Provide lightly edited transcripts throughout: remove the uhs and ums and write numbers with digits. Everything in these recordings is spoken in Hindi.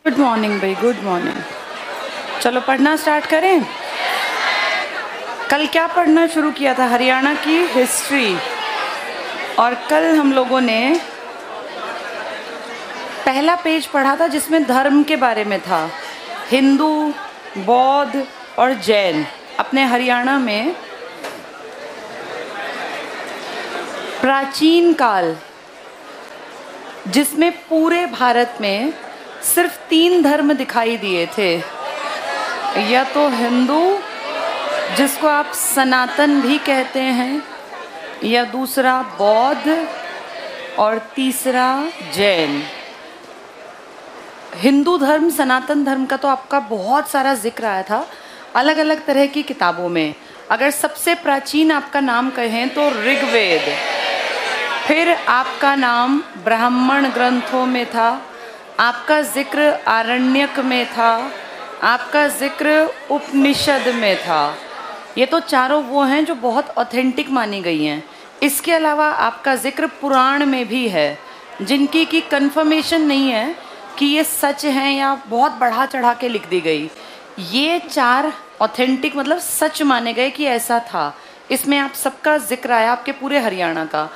गुड मॉर्निंग भाई, गुड मॉर्निंग। चलो पढ़ना स्टार्ट करें। कल क्या पढ़ना शुरू किया था? हरियाणा की हिस्ट्री। और कल हम लोगों ने पहला पेज पढ़ा था जिसमें धर्म के बारे में था। हिंदू, बौद्ध और जैन अपने हरियाणा में प्राचीन काल, जिसमें पूरे भारत में सिर्फ 3 धर्म दिखाई दिए थे। या तो हिंदू, जिसको आप सनातन भी कहते हैं, या दूसरा बौद्ध और तीसरा जैन। हिंदू धर्म, सनातन धर्म का तो आपका बहुत सारा जिक्र आया था अलग अलग तरह की किताबों में। अगर सबसे प्राचीन आपका नाम कहें तो ऋग्वेद, फिर आपका नाम ब्राह्मण ग्रंथों में था, आपका जिक्र आरण्यक में था, आपका जिक्र उपनिषद में था। ये तो चारों वो हैं जो बहुत ऑथेंटिक मानी गई हैं। इसके अलावा आपका जिक्र पुराण में भी है, जिनकी की कंफर्मेशन नहीं है कि ये सच हैं या बहुत बढ़ा चढ़ा के लिख दी गई। ये 4 ऑथेंटिक मतलब सच माने गए कि ऐसा था। इसमें आप सबका जिक्र आया, आपके पूरे हरियाणा का।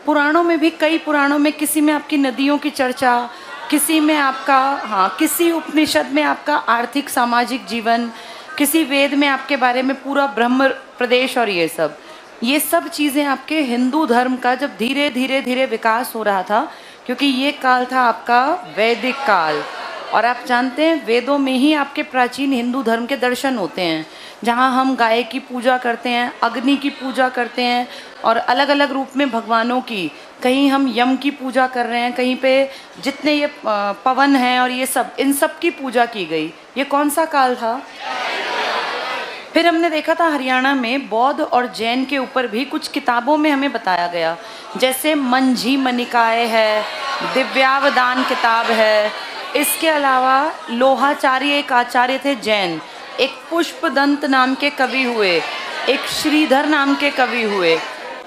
पुराणों में भी कई पुराणों में किसी में आपकी नदियों की चर्चा, किसी में आपका किसी उपनिषद में आपका आर्थिक सामाजिक जीवन, किसी वेद में आपके बारे में पूरा ब्रह्म प्रदेश। और ये सब चीज़ें आपके हिंदू धर्म का जब धीरे धीरे धीरे विकास हो रहा था, क्योंकि ये काल था आपका वैदिक काल। और आप जानते हैं वेदों में ही आपके प्राचीन हिंदू धर्म के दर्शन होते हैं, जहाँ हम गाय की पूजा करते हैं, अग्नि की पूजा करते हैं और अलग अलग रूप में भगवानों की। कहीं हम यम की पूजा कर रहे हैं, कहीं पे जितने ये पवन हैं और ये सब, इन सब की पूजा की गई। ये कौन सा काल था? फिर हमने देखा था हरियाणा में बौद्ध और जैन के ऊपर भी कुछ किताबों में हमें बताया गया, जैसे मंझीम निकाय है, दिव्यावदान किताब है। इसके अलावा लोहाचार्य एक आचार्य थे जैन, एक पुष्पदंत नाम के कवि हुए, एक श्रीधर नाम के कवि हुए।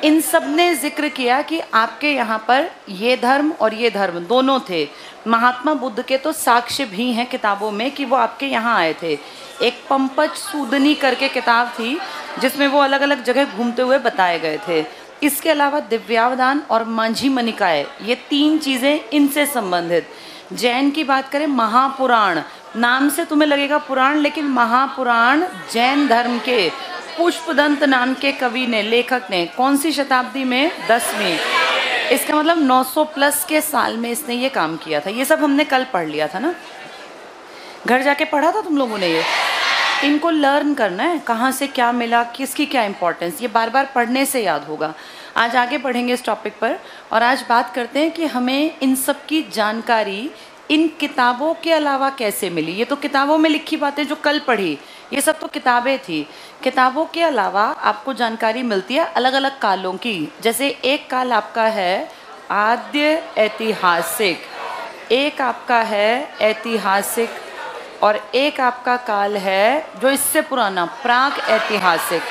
इन सब ने जिक्र किया कि आपके यहाँ पर ये धर्म और ये धर्म दोनों थे। महात्मा बुद्ध के तो साक्ष्य भी हैं किताबों में कि वो आपके यहाँ आए थे। एक पंपज सूदनी करके किताब थी जिसमें वो अलग अलग जगह घूमते हुए बताए गए थे। इसके अलावा दिव्यावदान और मंझीम निकाय, ये 3 चीज़ें इनसे संबंधित। जैन की बात करें, महापुराण, नाम से तुम्हें लगेगा पुराण, लेकिन महापुराण जैन धर्म के पुष्पदंत नाम के कवि ने, लेखक ने, कौन सी शताब्दी में? 10वीं। इसका मतलब 900 प्लस के साल में इसने ये काम किया था। ये सब हमने कल पढ़ लिया था ना, घर जाके पढ़ा था तुम लोगों ने। ये इनको लर्न करना है, कहाँ से क्या मिला, किसकी क्या इंपॉर्टेंस, ये बार बार पढ़ने से याद होगा। आज आगे बढ़ेंगे इस टॉपिक पर और आज बात करते हैं कि हमें इन सब की जानकारी इन किताबों के अलावा कैसे मिली। ये तो किताबों में लिखी बातें जो कल पढ़ी, ये सब तो किताबें थी। किताबों के अलावा आपको जानकारी मिलती है अलग अलग कालों की। जैसे एक काल आपका है आद्य ऐतिहासिक, एक आपका है ऐतिहासिक, और एक आपका काल है जो इससे पुराना प्राक ऐतिहासिक।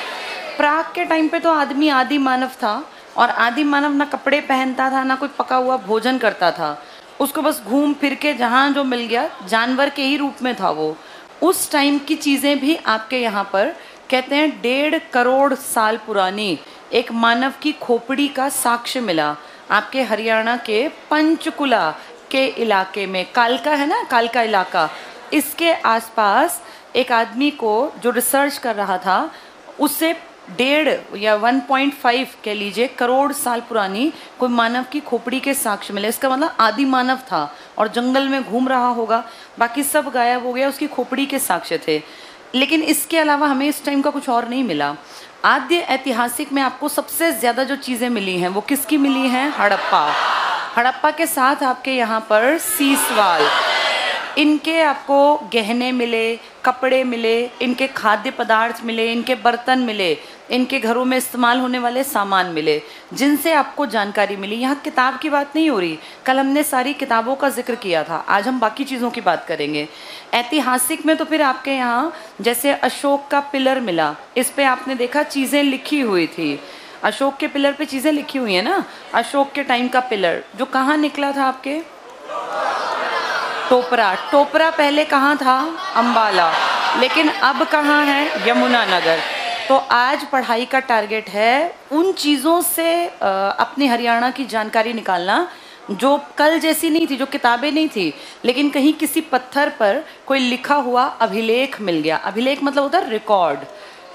प्राक के टाइम पे तो आदमी आदि मानव था, और आदि मानव ना कपड़े पहनता था, ना कोई पका हुआ भोजन करता था। उसको बस घूम फिर के जहाँ जो मिल गया, जानवर के ही रूप में था वो। उस टाइम की चीज़ें भी आपके यहाँ पर कहते हैं 1.5 करोड़ साल पुरानी एक मानव की खोपड़ी का साक्ष्य मिला आपके हरियाणा के पंचकुला के इलाके में। कालका है ना, कालका इलाका, इसके आसपास एक आदमी को जो रिसर्च कर रहा था, उससे 1.5 या 1.5 कह लीजिए करोड़ साल पुरानी कोई मानव की खोपड़ी के साक्ष्य मिले। इसका मतलब आदि मानव था और जंगल में घूम रहा होगा, बाकी सब गायब हो गया, उसकी खोपड़ी के साक्ष्य थे। लेकिन इसके अलावा हमें इस टाइम का कुछ और नहीं मिला। आद्य ऐतिहासिक में आपको सबसे ज़्यादा जो चीज़ें मिली हैं वो किसकी मिली हैं? हड़प्पा। हड़प्पा के साथ आपके यहाँ पर सीसवाल, इनके आपको गहने मिले, कपड़े मिले, इनके खाद्य पदार्थ मिले, इनके बर्तन मिले, इनके घरों में इस्तेमाल होने वाले सामान मिले, जिनसे आपको जानकारी मिली। यहाँ किताब की बात नहीं हो रही, कल हमने सारी किताबों का जिक्र किया था, आज हम बाकी चीज़ों की बात करेंगे। ऐतिहासिक में तो फिर आपके यहाँ जैसे अशोक का पिलर मिला, इस पे आपने देखा चीज़ें लिखी हुई थी। अशोक के पिलर पे चीज़ें लिखी हुई हैं ना। अशोक के टाइम का पिलर जो कहाँ निकला था आपके? टोपरा। टोपरा पहले कहाँ था? अंबाला, लेकिन अब कहाँ है? यमुनानगर। तो आज पढ़ाई का टारगेट है उन चीज़ों से अपनी हरियाणा की जानकारी निकालना जो कल जैसी नहीं थी, जो किताबें नहीं थी, लेकिन कहीं किसी पत्थर पर कोई लिखा हुआ अभिलेख मिल गया। अभिलेख मतलब होता है रिकॉर्ड।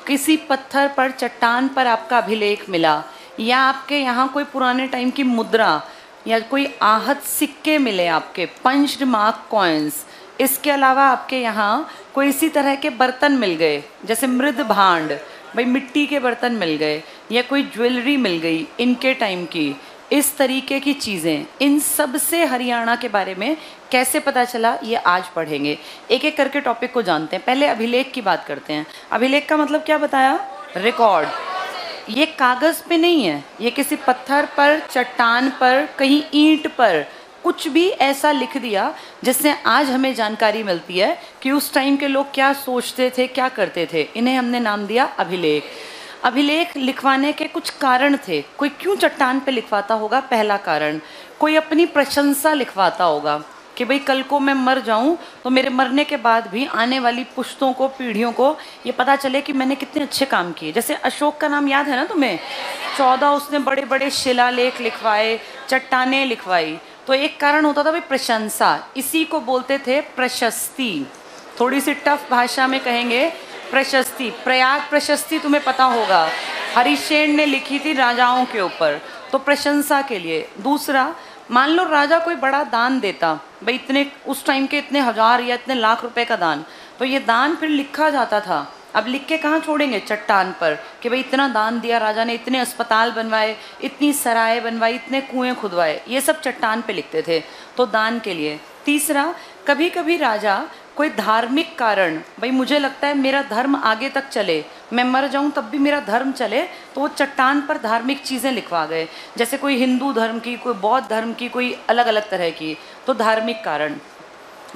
किसी पत्थर पर, चट्टान पर आपका अभिलेख मिला, या आपके यहाँ कोई पुराने टाइम की मुद्रा या कोई आहत सिक्के मिले, आपके पंच्ड मार्क कॉइन्स। इसके अलावा आपके यहाँ कोई इसी तरह के बर्तन मिल गए, जैसे मृद भांड, भाई मिट्टी के बर्तन मिल गए, या कोई ज्वेलरी मिल गई इनके टाइम की, इस तरीके की चीज़ें। इन सब से हरियाणा के बारे में कैसे पता चला, ये आज पढ़ेंगे। एक एक करके टॉपिक को जानते हैं। पहले अभिलेख की बात करते हैं। अभिलेख का मतलब क्या बताया? रिकॉर्ड। ये कागज़ पे नहीं है, ये किसी पत्थर पर, चट्टान पर, कहीं ईंट पर कुछ भी ऐसा लिख दिया जिससे आज हमें जानकारी मिलती है कि उस टाइम के लोग क्या सोचते थे, क्या करते थे। इन्हें हमने नाम दिया अभिलेख। अभिलेख लिखवाने के कुछ कारण थे। कोई क्यों चट्टान पे लिखवाता होगा? पहला कारण, कोई अपनी प्रशंसा लिखवाता होगा कि भाई कल को मैं मर जाऊं तो मेरे मरने के बाद भी आने वाली पुश्तों को, पीढ़ियों को ये पता चले कि मैंने कितने अच्छे काम किए। जैसे अशोक का नाम याद है ना तुम्हें? 14 उसने बड़े बड़े शिलालेख लिखवाए, चट्टानें लिखवाई। तो एक कारण होता था भाई प्रशंसा, इसी को बोलते थे प्रशस्ति। थोड़ी सी टफ भाषा में कहेंगे प्रशस्ति। प्रयाग प्रशस्ति तुम्हें पता होगा, हरिशेन ने लिखी थी राजाओं के ऊपर, तो प्रशंसा के लिए। दूसरा, मान लो राजा कोई बड़ा दान देता, भाई इतने उस टाइम के इतने हजार या इतने लाख रुपए का दान, तो ये दान फिर लिखा जाता था। अब लिख के कहाँ छोड़ेंगे? चट्टान पर, कि भाई इतना दान दिया राजा ने, इतने अस्पताल बनवाए, इतनी सराय बनवाई, इतने कुएं खुदवाए, ये सब चट्टान पे लिखते थे, तो दान के लिए। तीसरा, कभी कभी राजा कोई धार्मिक कारण, भाई मुझे लगता है मेरा धर्म आगे तक चले, मैं मर जाऊं तब भी मेरा धर्म चले, तो वो चट्टान पर धार्मिक चीज़ें लिखवा गए, जैसे कोई हिंदू धर्म की, कोई बौद्ध धर्म की, कोई अलग अलग तरह की, तो धार्मिक कारण।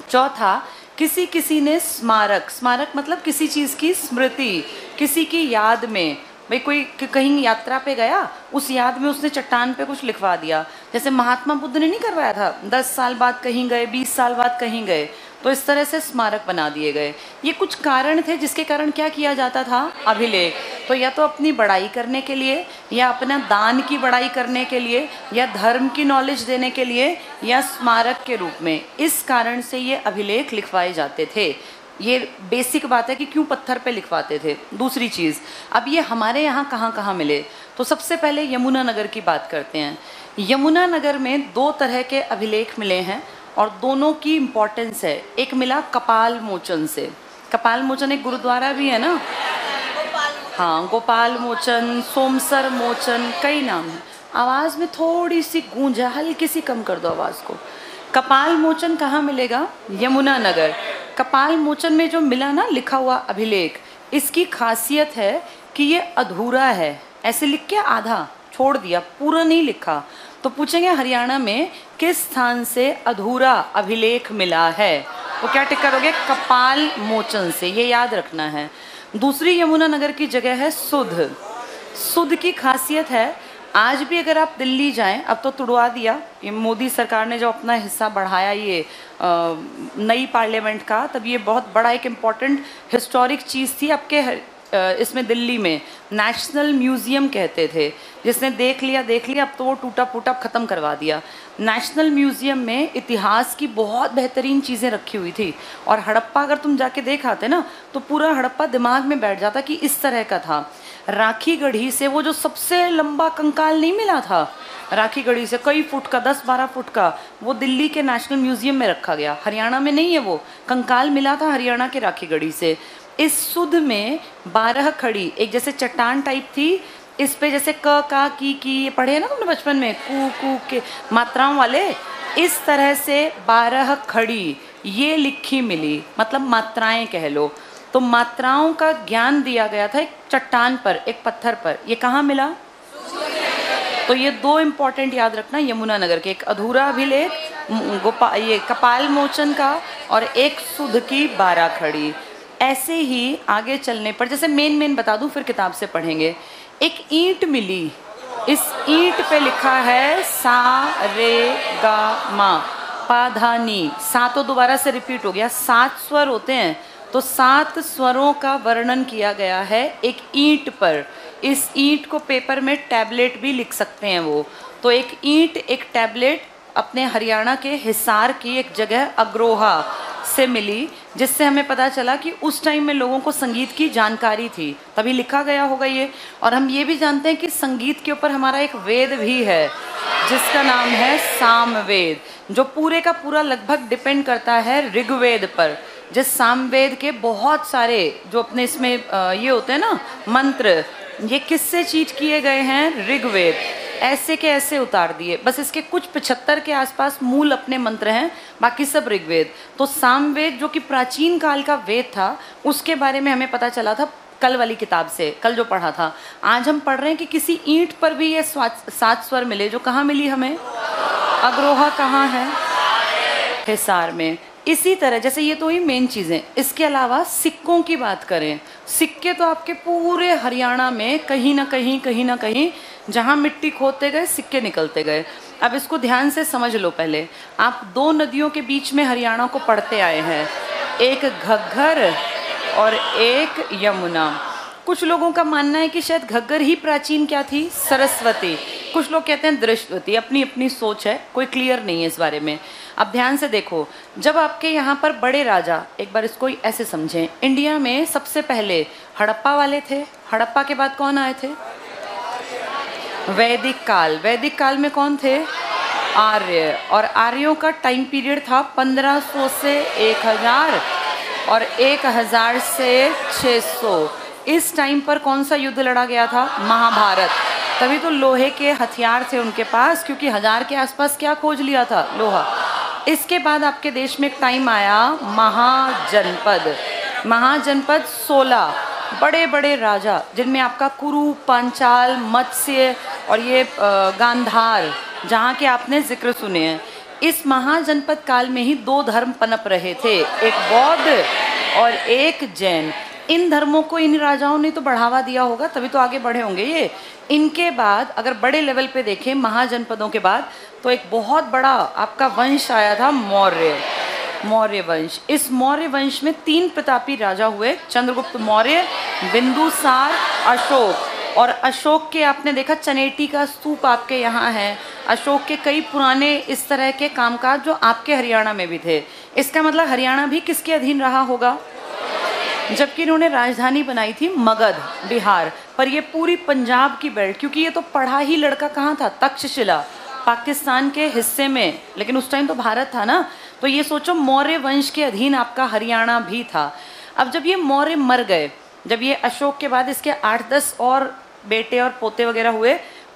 चौथा, किसी किसी ने स्मारक, स्मारक मतलब किसी चीज़ की स्मृति, किसी की याद में, भाई कोई कहीं यात्रा पे गया, उस याद में उसने चट्टान पे कुछ लिखवा दिया। जैसे महात्मा बुद्ध ने नहीं करवाया था, 10 साल बाद कहीं गए, 20 साल बाद कहीं गए, तो इस तरह से स्मारक बना दिए गए। ये कुछ कारण थे जिसके कारण क्या किया जाता था? अभिलेख। तो या तो अपनी बड़ाई करने के लिए, या अपना दान की बड़ाई करने के लिए, या धर्म की नॉलेज देने के लिए, या स्मारक के रूप में। इस कारण से ये अभिलेख लिखवाए जाते थे। ये बेसिक बात है कि क्यों पत्थर पे लिखवाते थे। दूसरी चीज़, अब ये हमारे यहाँ कहाँ कहाँ मिले, तो सबसे पहले यमुनानगर की बात करते हैं। यमुनानगर में 2 तरह के अभिलेख मिले हैं और दोनों की इम्पोर्टेंस है। एक मिला कपाल मोचन से। कपाल मोचन एक गुरुद्वारा भी है ना? हाँ, गोपाल मोचन, सोमसर मोचन, कई नाम हैं। आवाज़ में थोड़ी सी गूंज है, हल्की सी कम कर दो आवाज़ को। कपाल मोचन कहाँ मिलेगा? यमुनानगर। कपाल मोचन में जो मिला ना लिखा हुआ अभिलेख, इसकी खासियत है कि ये अधूरा है। ऐसे लिख के आधा छोड़ दिया, पूरा नहीं लिखा। तो पूछेंगे हरियाणा में किस स्थान से अधूरा अभिलेख मिला है, तो क्या टिक करोगे? कपाल मोचन से, ये याद रखना है। दूसरी यमुनानगर की जगह है सुध। सुध की खासियत है, आज भी अगर आप दिल्ली जाएं, अब तो तुड़वा दिया, ये मोदी सरकार ने जो अपना हिस्सा बढ़ाया ये नई पार्लियामेंट का, तब ये बहुत बड़ा एक इम्पॉर्टेंट हिस्टोरिक चीज़ थी आपके इसमें दिल्ली में। नेशनल म्यूज़ियम कहते थे, जिसने देख लिया, अब तो वो टूटा फूटा ख़त्म करवा दिया। नेशनल म्यूज़ियम में इतिहास की बहुत बेहतरीन चीज़ें रखी हुई थी, और हड़प्पा अगर तुम जाके देख आते ना, तो पूरा हड़प्पा दिमाग में बैठ जाता कि इस तरह का था। राखी गढ़ी से वो जो सबसे लंबा कंकाल नहीं मिला था, राखी गढ़ी से कई फुट का, 10-12 फुट का, वो दिल्ली के नेशनल म्यूज़ियम में रखा गया। हरियाणा में नहीं है, वो कंकाल मिला था हरियाणा के राखी गढ़ी से। इस सुध में 12 खड़ी, एक जैसे चट्टान टाइप थी, इस पे जैसे क, का, की, ये पढ़े हैं ना तुमने बचपन में, कू के मात्राओं वाले, इस तरह से 12 खड़ी ये लिखी मिली, मतलब मात्राएं कह लो। तो मात्राओं का ज्ञान दिया गया था एक चट्टान पर, एक पत्थर पर। ये कहाँ मिला? तो ये 2 इम्पॉर्टेंट याद रखना यमुनानगर के, एक अधूरा अभिलेख ये कपाल मोचन का, और एक सुध की 12 खड़ी। ऐसे ही आगे चलने पर, जैसे मेन बता दूं, फिर किताब से पढ़ेंगे। एक ईंट मिली, इस ईंट पे लिखा है सा रे गा मा। पा धा नी, सातों दोबारा से रिपीट हो गया। 7 स्वर होते हैं, तो 7 स्वरों का वर्णन किया गया है एक ईंट पर। इस ईंट को पेपर में टैबलेट भी लिख सकते हैं वो। तो एक ईंट, एक टैबलेट अपने हरियाणा के हिसार की एक जगह अग्रोहा से मिली, जिससे हमें पता चला कि उस टाइम में लोगों को संगीत की जानकारी थी, तभी लिखा गया होगा ये। और हम ये भी जानते हैं कि संगीत के ऊपर हमारा एक वेद भी है जिसका नाम है सामवेद, जो पूरे का पूरा लगभग डिपेंड करता है ऋग्वेद पर। जिस सामवेद के बहुत सारे जो अपने इसमें ये होते हैं ना मंत्र, ये किससे चीट किए गए हैं? ऋग्वेद। ऐसे के ऐसे उतार दिए, बस इसके कुछ 75 के आसपास मूल अपने मंत्र हैं, बाकी सब ऋग्वेद। तो सामवेद जो कि प्राचीन काल का वेद था, उसके बारे में हमें पता चला था कल वाली किताब से, कल जो पढ़ा था। आज हम पढ़ रहे हैं कि किसी ईंट पर भी ये 7 स्वर मिले, जो कहाँ मिली हमें? अग्रोहा कहाँ है? हिसार में। इसी तरह जैसे ये तो ही मेन चीज़ें, इसके अलावा सिक्कों की बात करें, सिक्के तो आपके पूरे हरियाणा में कहीं ना कहीं जहाँ मिट्टी खोदते गए सिक्के निकलते गए। अब इसको ध्यान से समझ लो। पहले आप 2 नदियों के बीच में हरियाणा को पढ़ते आए हैं, एक घग्गर और एक यमुना। कुछ लोगों का मानना है कि शायद घग्गर ही प्राचीन क्या थी? सरस्वती। कुछ लोग कहते हैं दृष्टवती। अपनी अपनी सोच है, कोई क्लियर नहीं है इस बारे में। अब ध्यान से देखो, जब आपके यहाँ पर बड़े राजा, एक बार इसको ऐसे समझें, इंडिया में सबसे पहले हड़प्पा वाले थे। हड़प्पा के बाद कौन आए थे? वैदिक काल। वैदिक काल में कौन थे? आर्य। और आर्यों का टाइम पीरियड था 1500 से 1000 और 1000 से 600। इस टाइम पर कौन सा युद्ध लड़ा गया था? महाभारत। तभी तो लोहे के हथियार थे उनके पास, क्योंकि 1000 के आसपास क्या खोज लिया था? लोहा। इसके बाद आपके देश में एक टाइम आया महाजनपद। महाजनपद 16 बड़े बड़े राजा, जिनमें आपका कुरु, पांचाल, मत्स्य और ये गांधार, जहाँ के आपने जिक्र सुने हैं। इस महाजनपद काल में ही 2 धर्म पनप रहे थे, एक बौद्ध और एक जैन। इन धर्मों को इन राजाओं ने तो बढ़ावा दिया होगा, तभी तो आगे बढ़े होंगे ये। इनके बाद अगर बड़े लेवल पे देखें महाजनपदों के बाद, तो एक बहुत बड़ा आपका वंश आया था मौर्य वंश। इस मौर्य वंश में 3 प्रतापी राजा हुए, चंद्रगुप्त मौर्य, बिंदुसार, अशोक। और अशोक के आपने देखा चनेटी का स्तूप आपके यहाँ है। अशोक के कई पुराने इस तरह के कामकाज जो आपके हरियाणा में भी थे। इसका मतलब हरियाणा भी किसके अधीन रहा होगा? जबकि इन्होंने राजधानी बनाई थी मगध, बिहार। पर ये पूरी पंजाब की बेल्ट, क्योंकि ये तो पढ़ा ही लड़का कहाँ था? तक्षशिला, पाकिस्तान के हिस्से में, लेकिन उस टाइम तो भारत था ना। तो ये सोचो मौर्य वंश के अधीन आपका हरियाणा भी था। अब जब ये मौर्य मर गए, जब ये अशोक के बाद इसके 8-10 और बेटे और पोते वगैरह हुए,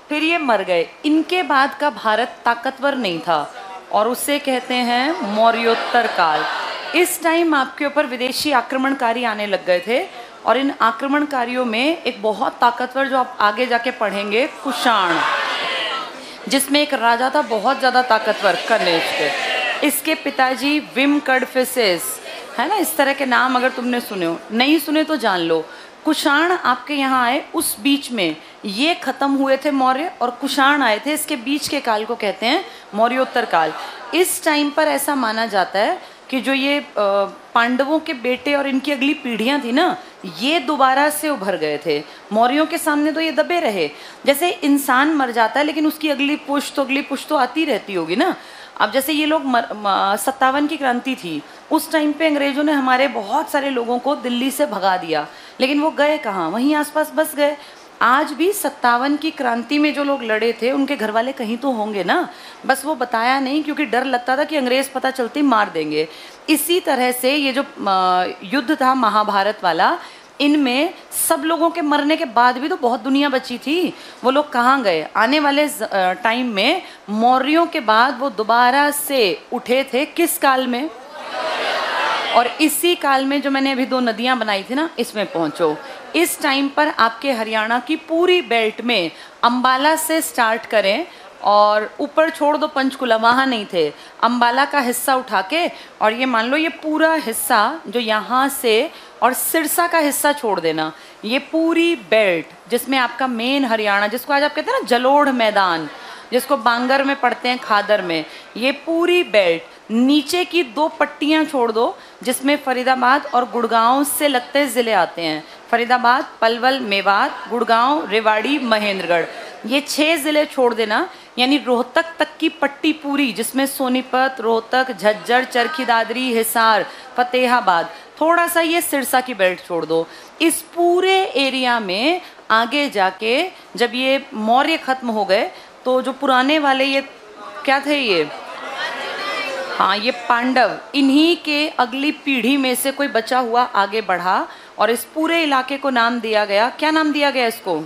फिर ये मर गए। इनके बाद का भारत ताकतवर नहीं था और उसे कहते हैं मौर्योत्तर काल। इस टाइम आपके ऊपर विदेशी आक्रमणकारी आने लग गए थे, और इन आक्रमणकारियों में एक बहुत ताकतवर, जो आप आगे जाके पढ़ेंगे, कुषाण, जिसमें एक राजा था बहुत ज़्यादा ताकतवर, कनिष्क। इसके पिताजी विम कडफिसेस, है ना, इस तरह के नाम अगर तुमने सुने हो, नहीं सुने तो जान लो। कुषाण आपके यहाँ आए, उस बीच में ये खत्म हुए थे मौर्य, और कुषाण आए थे। इसके बीच के काल को कहते हैं मौर्योत्तर काल। इस टाइम पर ऐसा माना जाता है कि जो ये पांडवों के बेटे और इनकी अगली पीढ़ियां थी ना, ये दोबारा से उभर गए थे। मौर्यों के सामने तो ये दबे रहे। जैसे इंसान मर जाता है, लेकिन उसकी अगली पुश्त तो आती रहती होगी ना। अब जैसे ये लोग 57 की क्रांति थी, उस टाइम पे अंग्रेजों ने हमारे बहुत सारे लोगों को दिल्ली से भगा दिया, लेकिन वो गए कहाँ? वहीं आसपास बस गए। आज भी 57 की क्रांति में जो लोग लड़े थे, उनके घर वाले कहीं तो होंगे ना, बस वो बताया नहीं, क्योंकि डर लगता था कि अंग्रेज पता चलते ही मार देंगे। इसी तरह से ये जो युद्ध था महाभारत वाला, इनमें सब लोगों के मरने के बाद भी तो बहुत दुनिया बची थी। वो लोग कहाँ गए? आने वाले टाइम में मौर्यों के बाद वो दोबारा से उठे थे। किस काल में? और इसी काल में जो मैंने अभी 2 नदियां बनाई थी ना, इसमें पहुंचो। इस टाइम पर आपके हरियाणा की पूरी बेल्ट में अंबाला से स्टार्ट करें और ऊपर छोड़ दो पंचकुला, वहाँ नहीं थे, अंबाला का हिस्सा उठा के, और ये मान लो ये पूरा हिस्सा जो यहाँ से, और सिरसा का हिस्सा छोड़ देना, ये पूरी बेल्ट जिसमें आपका मेन हरियाणा, जिसको आज आप कहते हैं ना जलोढ़ मैदान, जिसको बांगर में पढ़ते हैं, खादर में, ये पूरी बेल्ट नीचे की 2 पट्टियां छोड़ दो जिसमें फरीदाबाद और गुड़गांव से लगते ज़िले आते हैं। फरीदाबाद, पलवल, मेवात, गुड़गांव, रेवाड़ी, महेंद्रगढ़, ये 6 ज़िले छोड़ देना। यानी रोहतक तक की पट्टी पूरी, जिसमें सोनीपत, रोहतक, झज्जर, चरखी दादरी, हिसार, फतेहाबाद, थोड़ा सा ये सिरसा की बेल्ट छोड़ दो। इस पूरे एरिया में आगे जाके जब ये मौर्य खत्म हो गए तो जो पुराने वाले ये क्या थे, ये हाँ ये पांडव, इन्हीं के अगली पीढ़ी में से कोई बचा हुआ आगे बढ़ा और इस पूरे इलाके को नाम दिया गया, क्या नाम दिया गया इसको?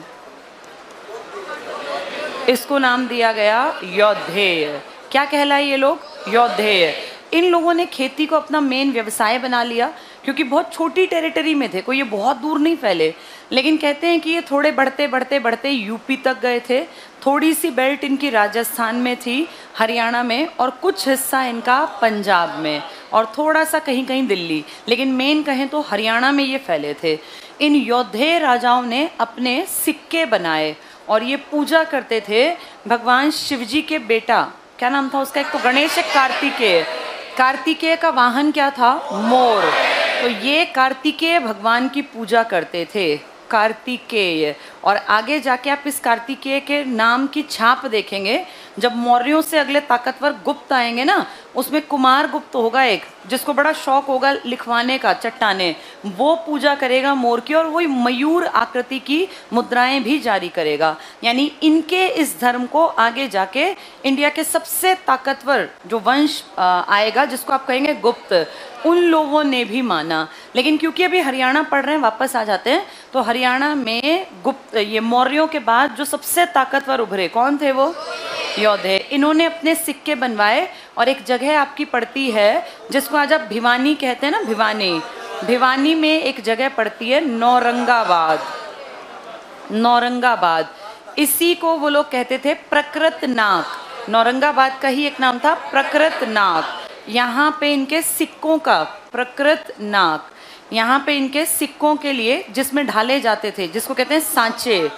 इसको नाम दिया गया यौधेय। क्या कहलाए ये लोग? यौधेय। इन लोगों ने खेती को अपना मेन व्यवसाय बना लिया क्योंकि बहुत छोटी टेरिटरी में थे, कोई ये बहुत दूर नहीं फैले। लेकिन कहते हैं कि ये थोड़े बढ़ते बढ़ते बढ़ते यूपी तक गए थे, थोड़ी सी बेल्ट इनकी राजस्थान में थी, हरियाणा में, और कुछ हिस्सा इनका पंजाब में, और थोड़ा सा कहीं कहीं दिल्ली, लेकिन मेन कहें तो हरियाणा में ये फैले थे। इन यौधेय राजाओं ने अपने सिक्के बनाए और ये पूजा करते थे भगवान शिवजी के बेटा, क्या नाम था उसका, एक तो गणेश, एक कार्तिकेय। कार्तिकेय का वाहन क्या था? मोर। तो ये कार्तिकेय भगवान की पूजा करते थे, कार्तिकेय। और आगे जाके आप इस कार्तिकेय के नाम की छाप देखेंगे, जब मौर्यों से अगले ताकतवर गुप्त आएंगे ना, उसमें कुमार गुप्त होगा एक, जिसको बड़ा शौक होगा लिखवाने का चट्टाने, वो पूजा करेगा मोर की, और वही मयूर आकृति की मुद्राएं भी जारी करेगा। यानी इनके इस धर्म को आगे जाके इंडिया के सबसे ताकतवर जो वंश आएगा, जिसको आप कहेंगे गुप्त, उन लोगों ने भी माना। लेकिन क्योंकि अभी हरियाणा पढ़ रहे हैं, वापस आ जाते हैं, तो हरियाणा में गुप्त, ये मौर्यों के बाद जो सबसे ताकतवर उभरे, कौन थे वो? यौधेय। इन्होंने अपने सिक्के बनवाए, और एक जगह आपकी पड़ती है जिसको आज आप भिवानी कहते हैं ना, भिवानी, भिवानी में एक जगह पड़ती है नौरंगाबाद। नौरंगाबाद, इसी को वो लोग कहते थे प्रकृतनाक। नौरंगाबाद का ही एक नाम था प्रकृतनाक। यहाँ पे इनके सिक्कों का, प्रकृतनाक, यहाँ पे इनके सिक्कों के लिए जिसमें ढाले जाते थे, जिसको कहते हैं सांचे,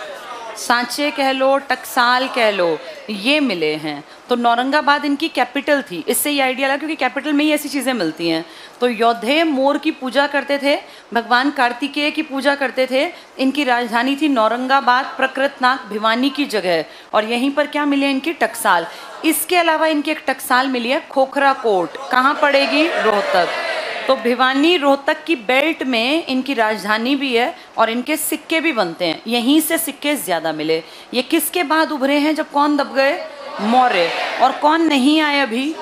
सांचे कह लो, टकसाल कह लो, ये मिले हैं। तो नौरंगाबाद इनकी कैपिटल थी, इससे ये आइडिया लगा क्योंकि कैपिटल में ही ऐसी चीज़ें मिलती हैं। तो यौधेय मोर की पूजा करते थे, भगवान कार्तिकेय की पूजा करते थे। इनकी राजधानी थी नौरंगाबाद, प्रकृतनाक, भिवानी की जगह, और यहीं पर क्या मिले इनकी? टकसाल। इसके अलावा इनकी एक टकसाल मिली है खोखरा कोट, कहाँ पड़ेगी? रोहतक। तो भिवानी रोहतक की बेल्ट में इनकी राजधानी भी है और इनके सिक्के भी बनते हैं, यहीं से सिक्के ज़्यादा मिले। ये किसके बाद उभरे हैं? जब कौन दब गए? मौर्य। और कौन नहीं आए अभी?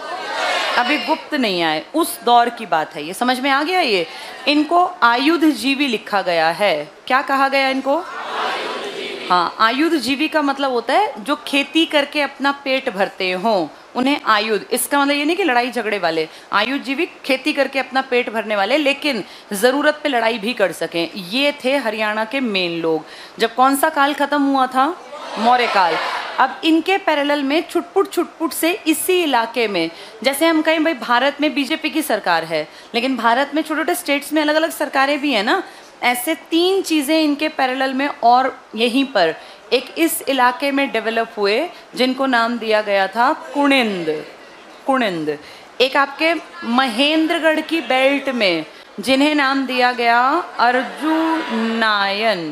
अभी गुप्त नहीं आए, उस दौर की बात है। ये समझ में आ गया? ये इनको आयुध जीवी लिखा गया है। क्या कहा गया इनको? हाँ, आयुध जीवी का मतलब होता है जो खेती करके अपना पेट भरते हों, उन्हें आयुध। इसका मतलब ये नहीं कि लड़ाई झगड़े वाले, आयुध जीवी खेती करके अपना पेट भरने वाले, लेकिन ज़रूरत पे लड़ाई भी कर सकें। ये थे हरियाणा के मेन लोग। जब कौन सा काल खत्म हुआ था? मौर्य काल। अब इनके पैरेलल में छुटपुट से इसी इलाके में, जैसे हम कहें भाई भारत में बीजेपी की सरकार है, लेकिन भारत में छोटे छोटे स्टेट्स में अलग अलग सरकारें भी हैं ना, ऐसे 3 चीज़ें इनके पैरेलल में और यहीं पर एक इस इलाके में डेवलप हुए, जिनको नाम दिया गया था कुणिंद। कुणिंद। एक आपके महेंद्रगढ़ की बेल्ट में, जिन्हें नाम दिया गया अर्जुनायन।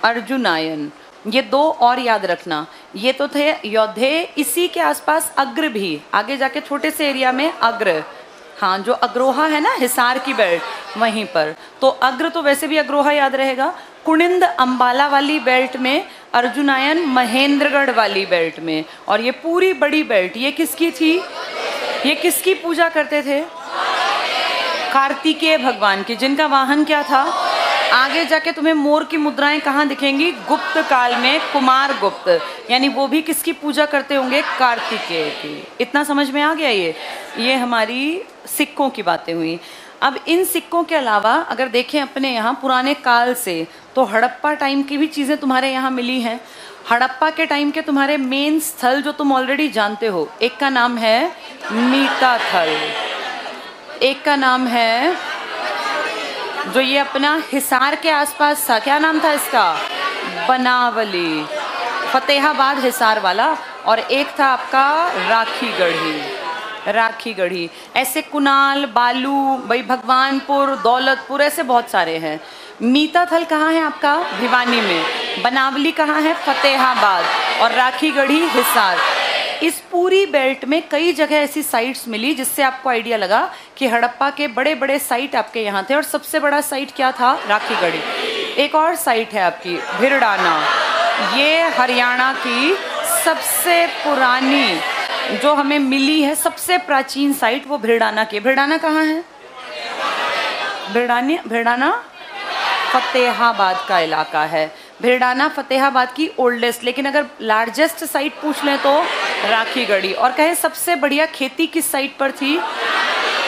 अर्जुनायन। ये 2 और याद रखना। ये तो थे यौधेय, इसी के आसपास अग्र भी, आगे जाके छोटे से एरिया में अग्र, हाँ जो अग्रोहा है ना, हिसार की बेल्ट, वहीं पर। तो अग्र तो वैसे भी अग्रोहा याद रहेगा। कुणिंद अंबाला वाली बेल्ट में, अर्जुनायन महेंद्रगढ़ वाली बेल्ट में। और ये पूरी बड़ी बेल्ट ये किसकी थी? ये किसकी पूजा करते थे? कार्तिकेय भगवान की, जिनका वाहन क्या था? आगे जाके तुम्हें मोर की मुद्राएं कहाँ दिखेंगी? गुप्त काल में कुमार गुप्त, यानी वो भी किसकी पूजा करते होंगे? कार्तिकेय की। इतना समझ में आ गया? ये हमारी सिक्कों की बातें हुई। अब इन सिक्कों के अलावा अगर देखें अपने यहाँ पुराने काल से, तो हड़प्पा टाइम की भी चीज़ें तुम्हारे यहाँ मिली हैं। हड़प्पा के टाइम के तुम्हारे मेन स्थल जो तुम ऑलरेडी जानते हो, एक का नाम है मीता थल, एक का नाम है जो ये अपना हिसार के आसपास था, क्या नाम था इसका? बनावली, फतेहाबाद हिसार वाला। और एक था आपका राखी गढ़ी। राखी गढ़ी। ऐसे कुनाल, बालू, भाई भगवानपुर, दौलतपुर, ऐसे बहुत सारे हैं। मीताथल कहाँ है आपका? भिवानी में। बनावली कहाँ है? फतेहाबाद। और राखी गढ़ी हिसार। इस पूरी बेल्ट में कई जगह ऐसी साइट्स मिली जिससे आपको आइडिया लगा कि हड़प्पा के बड़े बड़े साइट आपके यहाँ थे। और सबसे बड़ा साइट क्या था? राखी गढ़ी। एक और साइट है आपकी भिड़ाना, ये हरियाणा की सबसे पुरानी जो हमें मिली है, सबसे प्राचीन साइट वो भिड़ाना की। भिड़ाना कहाँ है? भिड़ाना फतेहाबाद का इलाका है। भिड़ाना फतेहाबाद की ओल्डेस्ट, लेकिन अगर लार्जेस्ट साइट पूछ लें तो राखी गढ़ी। और कहें सबसे बढ़िया खेती किस साइट पर थी?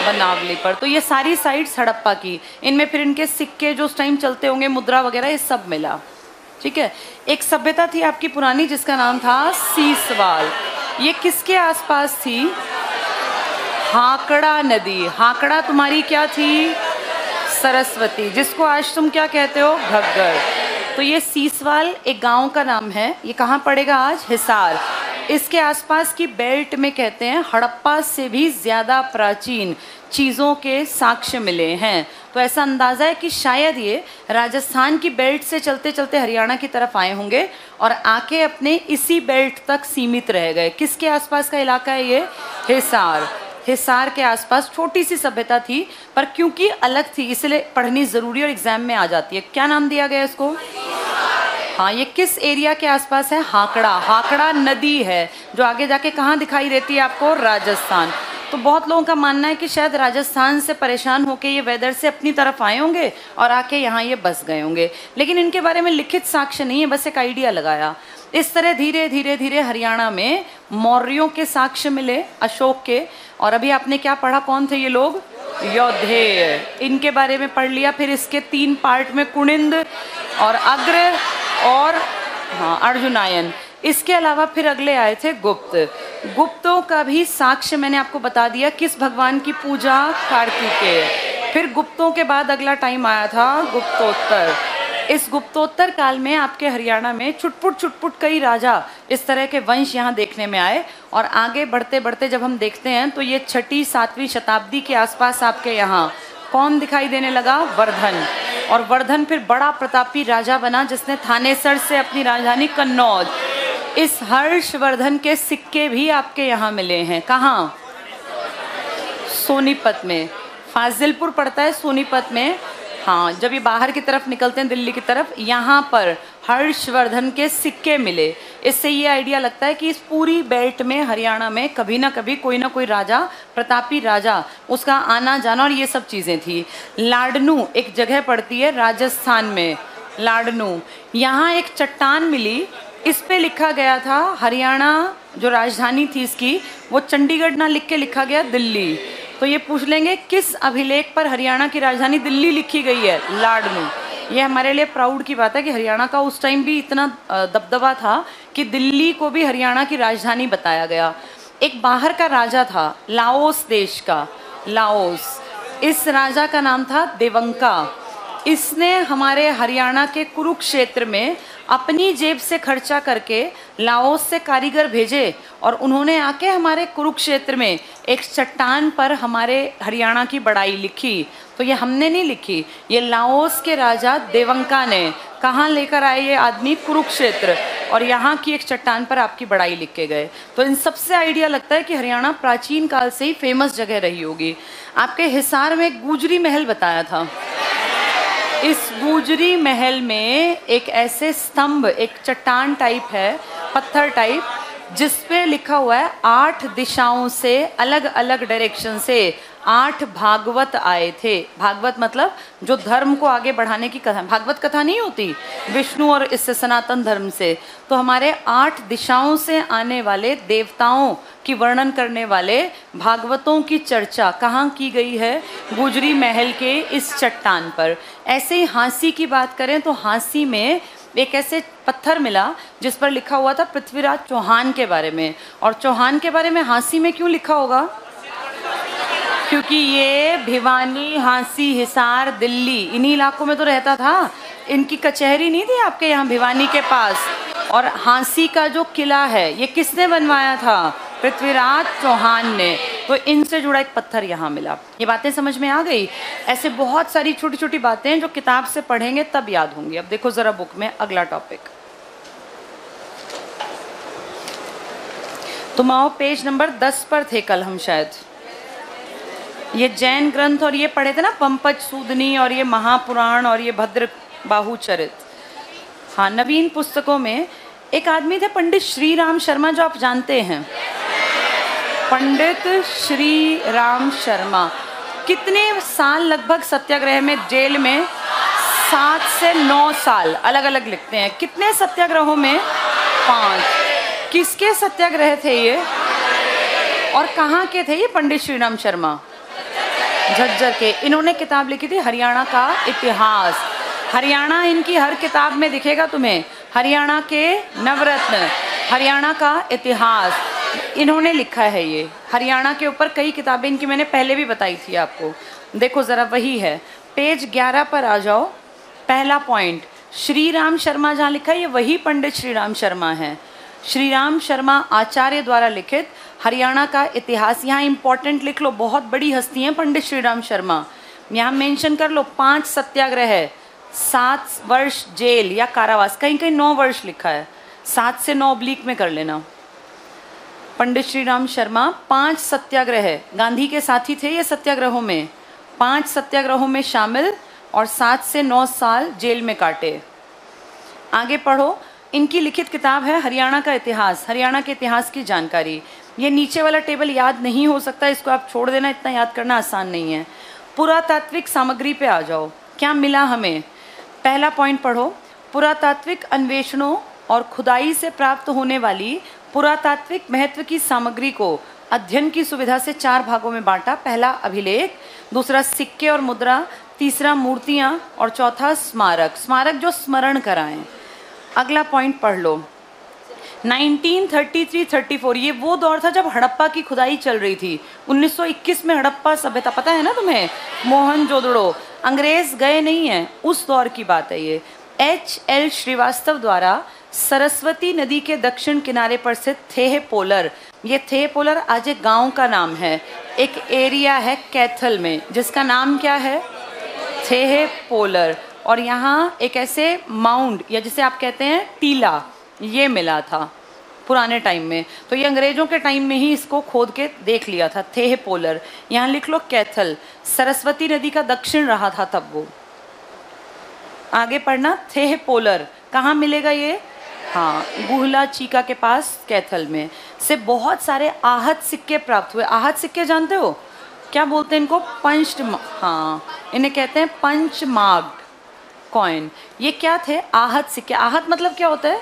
बनावली पर। तो ये सारी साइट्स हड़प्पा की। इनमें फिर इनके सिक्के जो उस टाइम चलते होंगे, मुद्रा वगैरह, ये सब मिला। ठीक है। एक सभ्यता थी आपकी पुरानी जिसका नाम था सीसवाल। ये किसके आसपास थी? हाकड़ा नदी। हाकड़ा तुम्हारी क्या थी? सरस्वती, जिसको आज तुम क्या कहते हो? घग्गर। तो ये सीसवाल एक गांव का नाम है। ये कहाँ पड़ेगा आज? हिसार। इसके आसपास की बेल्ट में कहते हैं हड़प्पा से भी ज़्यादा प्राचीन चीज़ों के साक्ष्य मिले हैं। तो ऐसा अंदाज़ा है कि शायद ये राजस्थान की बेल्ट से चलते चलते हरियाणा की तरफ आए होंगे और आके अपने इसी बेल्ट तक सीमित रह गए। किसके आसपास का इलाका है ये? हिसार। हिसार के आसपास छोटी सी सभ्यता थी, पर क्योंकि अलग थी इसलिए पढ़नी ज़रूरी और एग्जाम में आ जाती है। क्या नाम दिया गया इसको? हाँ, ये किस एरिया के आसपास है? हाकड़ा। हाकड़ा नदी है जो आगे जाके कहाँ दिखाई देती है आपको? राजस्थान। तो बहुत लोगों का मानना है कि शायद राजस्थान से परेशान होकर ये वेदर से अपनी तरफ आए होंगे और आके यहाँ ये बस गए होंगे, लेकिन इनके बारे में लिखित साक्ष्य नहीं है, बस एक आइडिया लगाया। इस तरह धीरे धीरे धीरे हरियाणा में मौर्यों के साक्ष्य मिले, अशोक के। और अभी आपने क्या पढ़ा? कौन थे ये लोग? यौधेय। इनके बारे में पढ़ लिया। फिर इसके 3 पार्ट में कुनिंद और अग्र और अर्जुनायन। इसके अलावा फिर अगले आए थे गुप्त। गुप्तों का भी साक्ष्य मैंने आपको बता दिया। किस भगवान की पूजा? कार्तिकेय। फिर गुप्तों के बाद अगला टाइम आया था गुप्तोत्तर। इस गुप्तोत्तर काल में आपके हरियाणा में छुटपुट कई राजा इस तरह के वंश यहाँ देखने में आए। और आगे बढ़ते बढ़ते जब हम देखते हैं तो ये 6वीं 7वीं शताब्दी के आसपास आपके यहाँ कौन दिखाई देने लगा? वर्धन। और वर्धन फिर बड़ा प्रतापी राजा बना जिसने थानेसर से अपनी राजधानी कन्नौज। इस हर्षवर्धन के सिक्के भी आपके यहाँ मिले हैं। कहाँ? सोनीपत में। फाजिलपुर पड़ता है सोनीपत में। हाँ, जब ये बाहर की तरफ निकलते हैं दिल्ली की तरफ, यहाँ पर हर्षवर्धन के सिक्के मिले। इससे ये आइडिया लगता है कि इस पूरी बेल्ट में हरियाणा में कभी ना कभी कोई ना कोई राजा, प्रतापी राजा, उसका आना जाना और ये सब चीज़ें थी। लाडनू एक जगह पड़ती है राजस्थान में, लाडनू। यहाँ एक चट्टान मिली, इस पे लिखा गया था हरियाणा जो राजधानी थी इसकी, वो चंडीगढ़ ना लिख के लिखा गया दिल्ली। तो ये पूछ लेंगे किस अभिलेख पर हरियाणा की राजधानी दिल्ली लिखी गई है? लाडनू। ये हमारे लिए प्राउड की बात है कि हरियाणा का उस टाइम भी इतना दबदबा था कि दिल्ली को भी हरियाणा की राजधानी बताया गया। एक बाहर का राजा था लाओस देश का, लाओस। इस राजा का नाम था देवंका। इसने हमारे हरियाणा के कुरुक्षेत्र में अपनी जेब से खर्चा करके लाओस से कारीगर भेजे और उन्होंने आके हमारे कुरुक्षेत्र में एक चट्टान पर हमारे हरियाणा की बड़ाई लिखी। तो ये हमने नहीं लिखी, ये लाओस के राजा देवंका ने। कहाँ लेकर आए ये आदमी? कुरुक्षेत्र। और यहाँ की एक चट्टान पर आपकी बड़ाई लिख के गए। तो इन सबसे आइडिया लगता है कि हरियाणा प्राचीन काल से ही फेमस जगह रही होगी। आपके हिसार में गुजरी महल बताया था। इस गुजरी महल में एक ऐसे स्तंभ, एक चट्टान टाइप है, पत्थर टाइप, जिस पे लिखा हुआ है 8 दिशाओं से, अलग अलग डायरेक्शन से 8 भागवत आए थे। भागवत मतलब जो धर्म को आगे बढ़ाने की कथा। भागवत कथा नहीं होती विष्णु और इससे सनातन धर्म से। तो हमारे 8 दिशाओं से आने वाले देवताओं की वर्णन करने वाले भागवतों की चर्चा कहाँ की गई है? गुजरी महल के इस चट्टान पर। ऐसे ही हाँसी की बात करें तो हाँसी में एक ऐसे पत्थर मिला जिस पर लिखा हुआ था पृथ्वीराज चौहान के बारे में। और चौहान के बारे में हाँसी में क्यों लिखा होगा? क्योंकि ये भिवानी, हाँसी, हिसार, दिल्ली, इन्हीं इलाकों में तो रहता था। इनकी कचहरी नहीं थी आपके यहाँ भिवानी के पास। और हाँसी का जो किला है ये किसने बनवाया था? पृथ्वीराज चौहान ने। तो तो इनसे जुड़ा एक पत्थर यहाँ मिला। ये बातें समझ में आ गई? ऐसे बहुत सारी छोटी छोटी बातें हैं जो किताब से पढ़ेंगे तब याद होंगी। अब देखो जरा बुक में अगला टॉपिक, तुम आओ पेज नंबर 10 पर थे कल हम शायद। ये जैन ग्रंथ और ये पढ़े थे ना, पंपज सूदनी और ये महापुराण और ये भद्र बाहुचरित। हाँ, नवीन पुस्तकों में एक आदमी थे पंडित श्री राम शर्मा, जो आप जानते हैं, पंडित श्री राम शर्मा। कितने साल लगभग सत्याग्रह में, जेल में? 7 से 9 साल, अलग अलग लिखते हैं। कितने सत्याग्रहों में? 5। किसके सत्याग्रह थे ये और कहाँ के थे ये पंडित श्री राम शर्मा? झज्जर के। इन्होंने किताब लिखी थी हरियाणा का इतिहास। हरियाणा इनकी हर किताब में दिखेगा तुम्हें, हरियाणा के नवरत्न, हरियाणा का इतिहास इन्होंने लिखा है। ये हरियाणा के ऊपर कई किताबें इनकी मैंने पहले भी बताई थी आपको। देखो ज़रा, वही है, पेज 11 पर आ जाओ। पहला पॉइंट, श्री राम शर्मा जहाँ लिखा है ये वही पंडित श्री राम शर्मा है। श्री राम शर्मा आचार्य द्वारा लिखित हरियाणा का इतिहास। यहाँ इंपॉर्टेंट लिख लो, बहुत बड़ी हस्ती हैं पंडित श्री राम शर्मा। यहाँ मेंशन कर लो, 5 सत्याग्रह, 7 वर्ष जेल या कारावास, कहीं कहीं 9 वर्ष लिखा है, 7 से 9 ऑब्लिक में कर लेना। पंडित श्री राम शर्मा 5 सत्याग्रह, गांधी के साथी थे ये सत्याग्रहों में, 5 सत्याग्रहों में शामिल और 7 से 9 साल जेल में काटे। आगे पढ़ो, इनकी लिखित किताब है हरियाणा का इतिहास, हरियाणा के इतिहास की जानकारी। ये नीचे वाला टेबल याद नहीं हो सकता, इसको आप छोड़ देना, इतना याद करना आसान नहीं है। पुरातात्विक सामग्री पे आ जाओ, क्या मिला हमें? पहला पॉइंट पढ़ो, पुरातात्विक अन्वेषणों और खुदाई से प्राप्त होने वाली पुरातात्विक महत्व की सामग्री को अध्ययन की सुविधा से 4 भागों में बांटा। पहला अभिलेख, दूसरा सिक्के और मुद्रा, तीसरा मूर्तियाँ और चौथा स्मारक, स्मारक जो स्मरण कराएं। अगला पॉइंट पढ़ लो, 1933-34, ये वो दौर था जब हड़प्पा की खुदाई चल रही थी। 1921 में हड़प्पा सभ्यता, पता है ना तुम्हें, मोहनजोदड़ो, अंग्रेज गए नहीं हैं, उस दौर की बात है ये। H.L. श्रीवास्तव द्वारा सरस्वती नदी के दक्षिण किनारे पर स्थित थेह पोलर, ये थेह पोलर आज एक गांव का नाम है, एक एरिया है कैथल में जिसका नाम क्या है? थेह पोलर। और यहाँ एक ऐसे माउंड या जिसे आप कहते हैं टीला, ये मिला था पुराने टाइम में। तो ये अंग्रेजों के टाइम में ही इसको खोद के देख लिया था, थेह पोलर। यहाँ लिख लो कैथल, सरस्वती नदी का दक्षिण रहा था तब वो। आगे पढ़ना, थेह पोलर कहाँ मिलेगा ये? हाँ, गुहला चीका के पास कैथल में। से बहुत सारे आहत सिक्के प्राप्त हुए। आहत सिक्के जानते हो क्या बोलते हैं इनको? हाँ, इन्हें कहते हैं पंचमार्क्ड कॉइन। ये क्या थे? आहत सिक्के। आहत मतलब क्या होता है?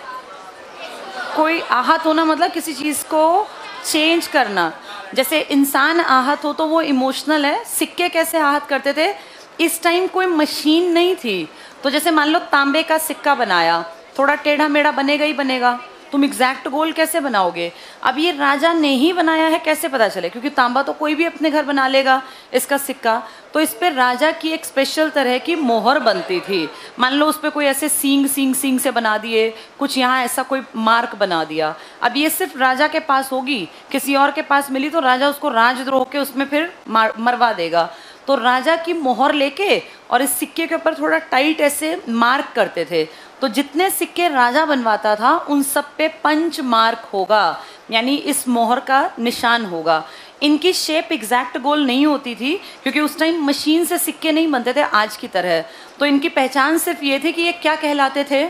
कोई आहत होना मतलब किसी चीज़ को चेंज करना। जैसे इंसान आहत हो तो वो इमोशनल है। सिक्के कैसे आहत करते थे? इस टाइम कोई मशीन नहीं थी, तो जैसे मान लो तांबे का सिक्का बनाया, थोड़ा टेढ़ा मेढ़ा बनेगा ही बनेगा, तुम एग्जैक्ट गोल कैसे बनाओगे? अब ये राजा ने ही बनाया है, कैसे पता चले? क्योंकि तांबा तो कोई भी अपने घर बना लेगा इसका सिक्का, तो इस पर राजा की एक स्पेशल तरह की मोहर बनती थी। मान लो उस पर कोई ऐसे सींग से बना दिए, कुछ यहाँ ऐसा कोई मार्क बना दिया। अब ये सिर्फ राजा के पास होगी, किसी और के पास मिली तो राजा उसको राजद्रोह के उसमें फिर मरवा देगा। तो राजा की मोहर लेके और इस सिक्के के ऊपर थोड़ा टाइट ऐसे मार्क करते थे। तो जितने सिक्के राजा बनवाता था उन सब पे पंच मार्क होगा, यानी इस मोहर का निशान होगा। इनकी शेप एग्जैक्ट गोल नहीं होती थी क्योंकि उस टाइम मशीन से सिक्के नहीं बनते थे आज की तरह। तो इनकी पहचान सिर्फ ये थी कि ये क्या कहलाते थे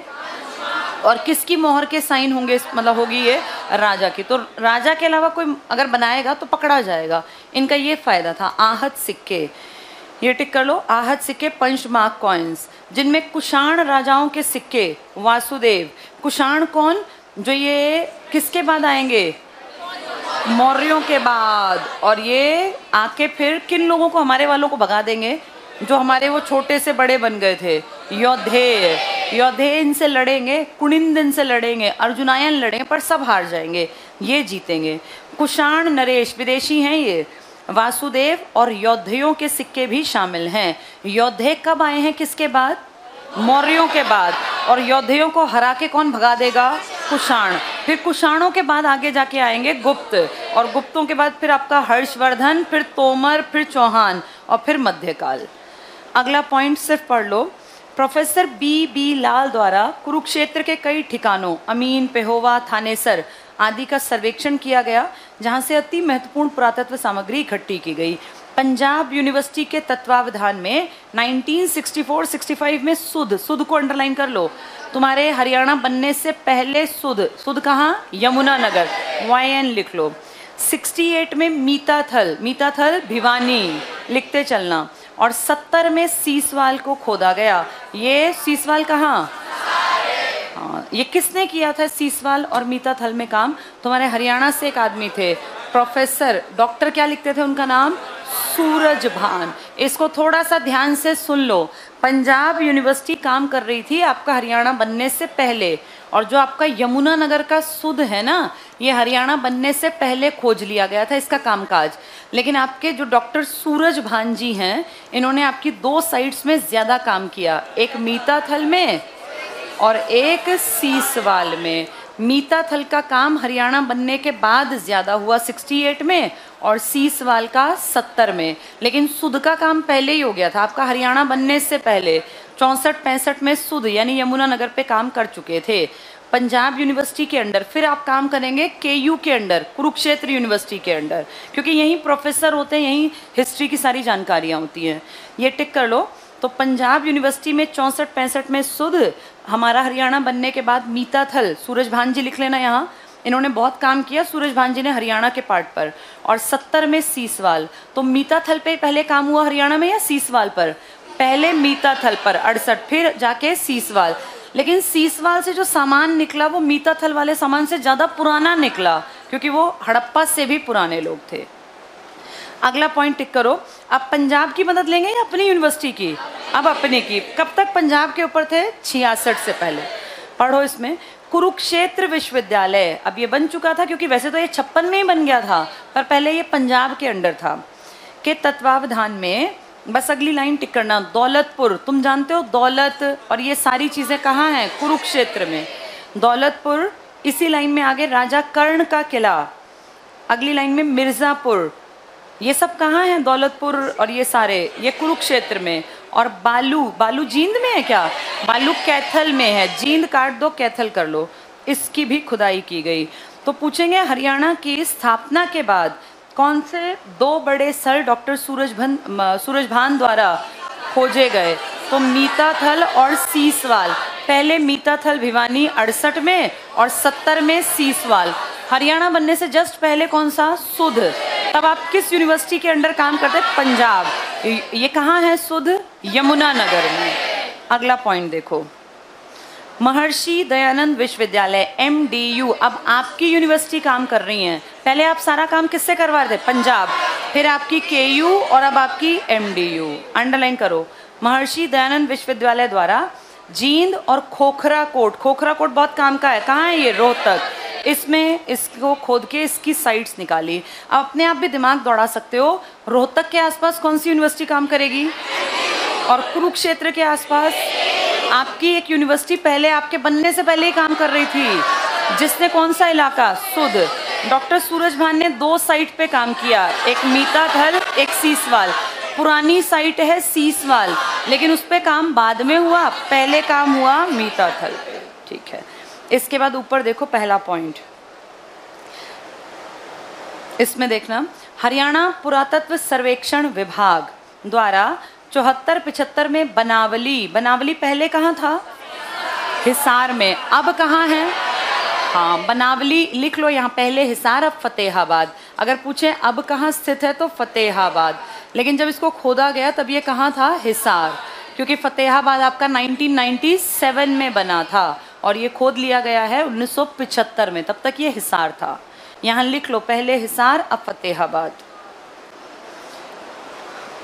और किसकी मोहर के साइन होंगे, मतलब होगी ये राजा की। तो राजा के अलावा कोई अगर बनाएगा तो पकड़ा जाएगा। इनका ये फ़ायदा था। आहत सिक्के, ये टिक कर लो, आहत सिक्के पंचमार्क कॉइन्स, जिनमें कुषाण राजाओं के सिक्के। वासुदेव, कुषाण कौन? जो ये किसके बाद आएंगे? मौर्यों के बाद। और ये आके फिर किन लोगों को, हमारे वालों को भगा देंगे, जो हमारे वो छोटे से बड़े बन गए थे। योद्धेय, योद्धेय इनसे लड़ेंगे, कुनिंद इनसे लड़ेंगे, अर्जुनायन लड़ेंगे, पर सब हार जाएंगे, ये जीतेंगे। कुषाण नरेश विदेशी हैं ये। वासुदेव और योद्धेयों के सिक्के भी शामिल हैं। योद्धे कब आए हैं, किसके बाद? मौर्यों के बाद। और योद्धेयों को हरा के कौन भगा देगा? कुषाण। फिर कुषाणों के बाद आगे जाके आएंगे गुप्त, और गुप्तों के बाद फिर आपका हर्षवर्धन, फिर तोमर, फिर चौहान, और फिर मध्यकाल। अगला पॉइंट सिर्फ पढ़ लो। प्रोफेसर बी लाल द्वारा कुरुक्षेत्र के कई ठिकानों अमीन, पेहोवा, थानेसर आदि का सर्वेक्षण किया गया, जहां से अति महत्वपूर्ण पुरातत्व सामग्री इकट्ठी की गई। पंजाब यूनिवर्सिटी के तत्वावधान में 1964-65 में सुध को अंडरलाइन कर लो, तुम्हारे हरियाणा बनने से पहले सुध कहाँ? यमुनानगर, YN लिख लो। 68 में मीताथल भिवानी लिखते चलना, और 70 में सीसवाल को खोदा गया। ये सीसवाल कहाँ? ये किसने किया था सीसवाल और मीताथल में काम? तुम्हारे हरियाणा से एक आदमी थे, प्रोफेसर डॉक्टर क्या लिखते थे उनका नाम? सूरजभान। इसको थोड़ा सा ध्यान से सुन लो। पंजाब यूनिवर्सिटी काम कर रही थी आपका हरियाणा बनने से पहले, और जो आपका यमुनानगर का सुध है ना, ये हरियाणा बनने से पहले खोज लिया गया था इसका कामकाज। लेकिन आपके जो डॉक्टर सूरजभान जी हैं, इन्होंने आपकी 2 साइट्स में ज़्यादा काम किया, एक मीताथल में और एक सीसवाल में। मीताथल का काम हरियाणा बनने के बाद ज़्यादा हुआ 68 में, और सीसवाल का 70 में। लेकिन सुध का काम पहले ही हो गया था आपका हरियाणा बनने से पहले। 64-65 में सुध यानी यमुनानगर पे काम कर चुके थे पंजाब यूनिवर्सिटी के अंडर। फिर आप काम करेंगे KU के अंडर, कुरुक्षेत्र यूनिवर्सिटी के अंडर, क्योंकि यहीं प्रोफेसर होते हैं, यहीं हिस्ट्री की सारी जानकारियाँ होती हैं। ये टिक कर लो। तो पंजाब यूनिवर्सिटी में 64-65 में सुध, हमारा हरियाणा बनने के बाद मीताथल, सूरजभान जी लिख लेना यहाँ, इन्होंने बहुत काम किया सूरजभान जी ने हरियाणा के पार्ट पर। और 70 में सीसवाल। तो मीताथल पे पहले काम हुआ हरियाणा में या सीसवाल पर? पहले मीताथल पर 68, फिर जाके सीसवाल। लेकिन सीसवाल से जो सामान निकला वो मीताथल वाले सामान से ज़्यादा पुराना निकला, क्योंकि वो हड़प्पा से भी पुराने लोग थे। अगला पॉइंट टिक करो। आप पंजाब की मदद लेंगे या अपनी यूनिवर्सिटी की? अब अपने की। कब तक पंजाब के ऊपर थे? 66 से पहले। पढ़ो इसमें, कुरुक्षेत्र विश्वविद्यालय अब ये बन चुका था, क्योंकि वैसे तो ये 56 में ही बन गया था, पर पहले ये पंजाब के अंडर था, के तत्वावधान में। बस अगली लाइन टिक करना। दौलतपुर, तुम जानते हो दौलत, और ये सारी चीज़ें कहाँ हैं? कुरुक्षेत्र में। दौलतपुर, इसी लाइन में आगे राजा कर्ण का किला, अगली लाइन में मिर्ज़ापुर, ये सब कहाँ हैं? दौलतपुर और ये सारे, ये कुरुक्षेत्र में। और बालू जींद में है क्या? बालू कैथल में है, जींद काट दो, कैथल कर लो, इसकी भी खुदाई की गई। तो पूछेंगे हरियाणा की स्थापना के बाद कौन से 2 बड़े स्थल डॉक्टर सूरजभान द्वारा खोजे गए? तो मीताथल और सीसवाल। पहले मीताथल भिवानी 68 में और 70 में सीसवाल। हरियाणा बनने से जस्ट पहले कौन सा? सुध। तब आप किस यूनिवर्सिटी के अंडर काम करते? पंजाब। ये कहाँ है सुध? यमुनानगर में। अगला पॉइंट देखो, महर्षि दयानंद विश्वविद्यालय MDU। अब आपकी यूनिवर्सिटी काम कर रही हैं, पहले आप सारा काम किससे करवा रहे थे? पंजाब, फिर आपकी KU और अब आपकी MDU। अंडरलाइन करो। महर्षि दयानंद विश्वविद्यालय द्वारा जींद और खोखरा कोट बहुत काम का है। कहाँ है ये? रोहतक। इसमें इसको खोद के इसकी साइट्स निकाली। अब अपने आप भी दिमाग दौड़ा सकते हो, रोहतक के आसपास कौन सी यूनिवर्सिटी काम करेगी? और कुरुक्षेत्र के आसपास आपकी एक यूनिवर्सिटी पहले आपके बनने से पहले ही काम कर रही थी, जिसने कौन सा इलाका? सुध। डॉक्टर सूरजभान ने 2 साइट पे काम किया, एक मीताथल, एक सीसवाल। पुरानी साइट है सीसवाल, लेकिन उस पे काम बाद में हुआ, पहले काम हुआ मीताथल पे। ठीक है। इसके बाद ऊपर देखो पहला पॉइंट, इसमें देखना, हरियाणा पुरातत्व सर्वेक्षण विभाग द्वारा 74-75 में बनावली पहले कहाँ था? हिसार में। अब कहाँ है? हाँ, बनावली लिख लो यहाँ, पहले हिसार, अब फतेहाबाद। अगर पूछे अब कहाँ स्थित है तो फतेहाबाद, लेकिन जब इसको खोदा गया तब ये कहाँ था? हिसार, क्योंकि फतेहाबाद आपका 1997 में बना था और ये खोद लिया गया है 1975 में, तब तक ये हिसार था। यहाँ लिख लो, पहले हिसार अब फतेहाबाद।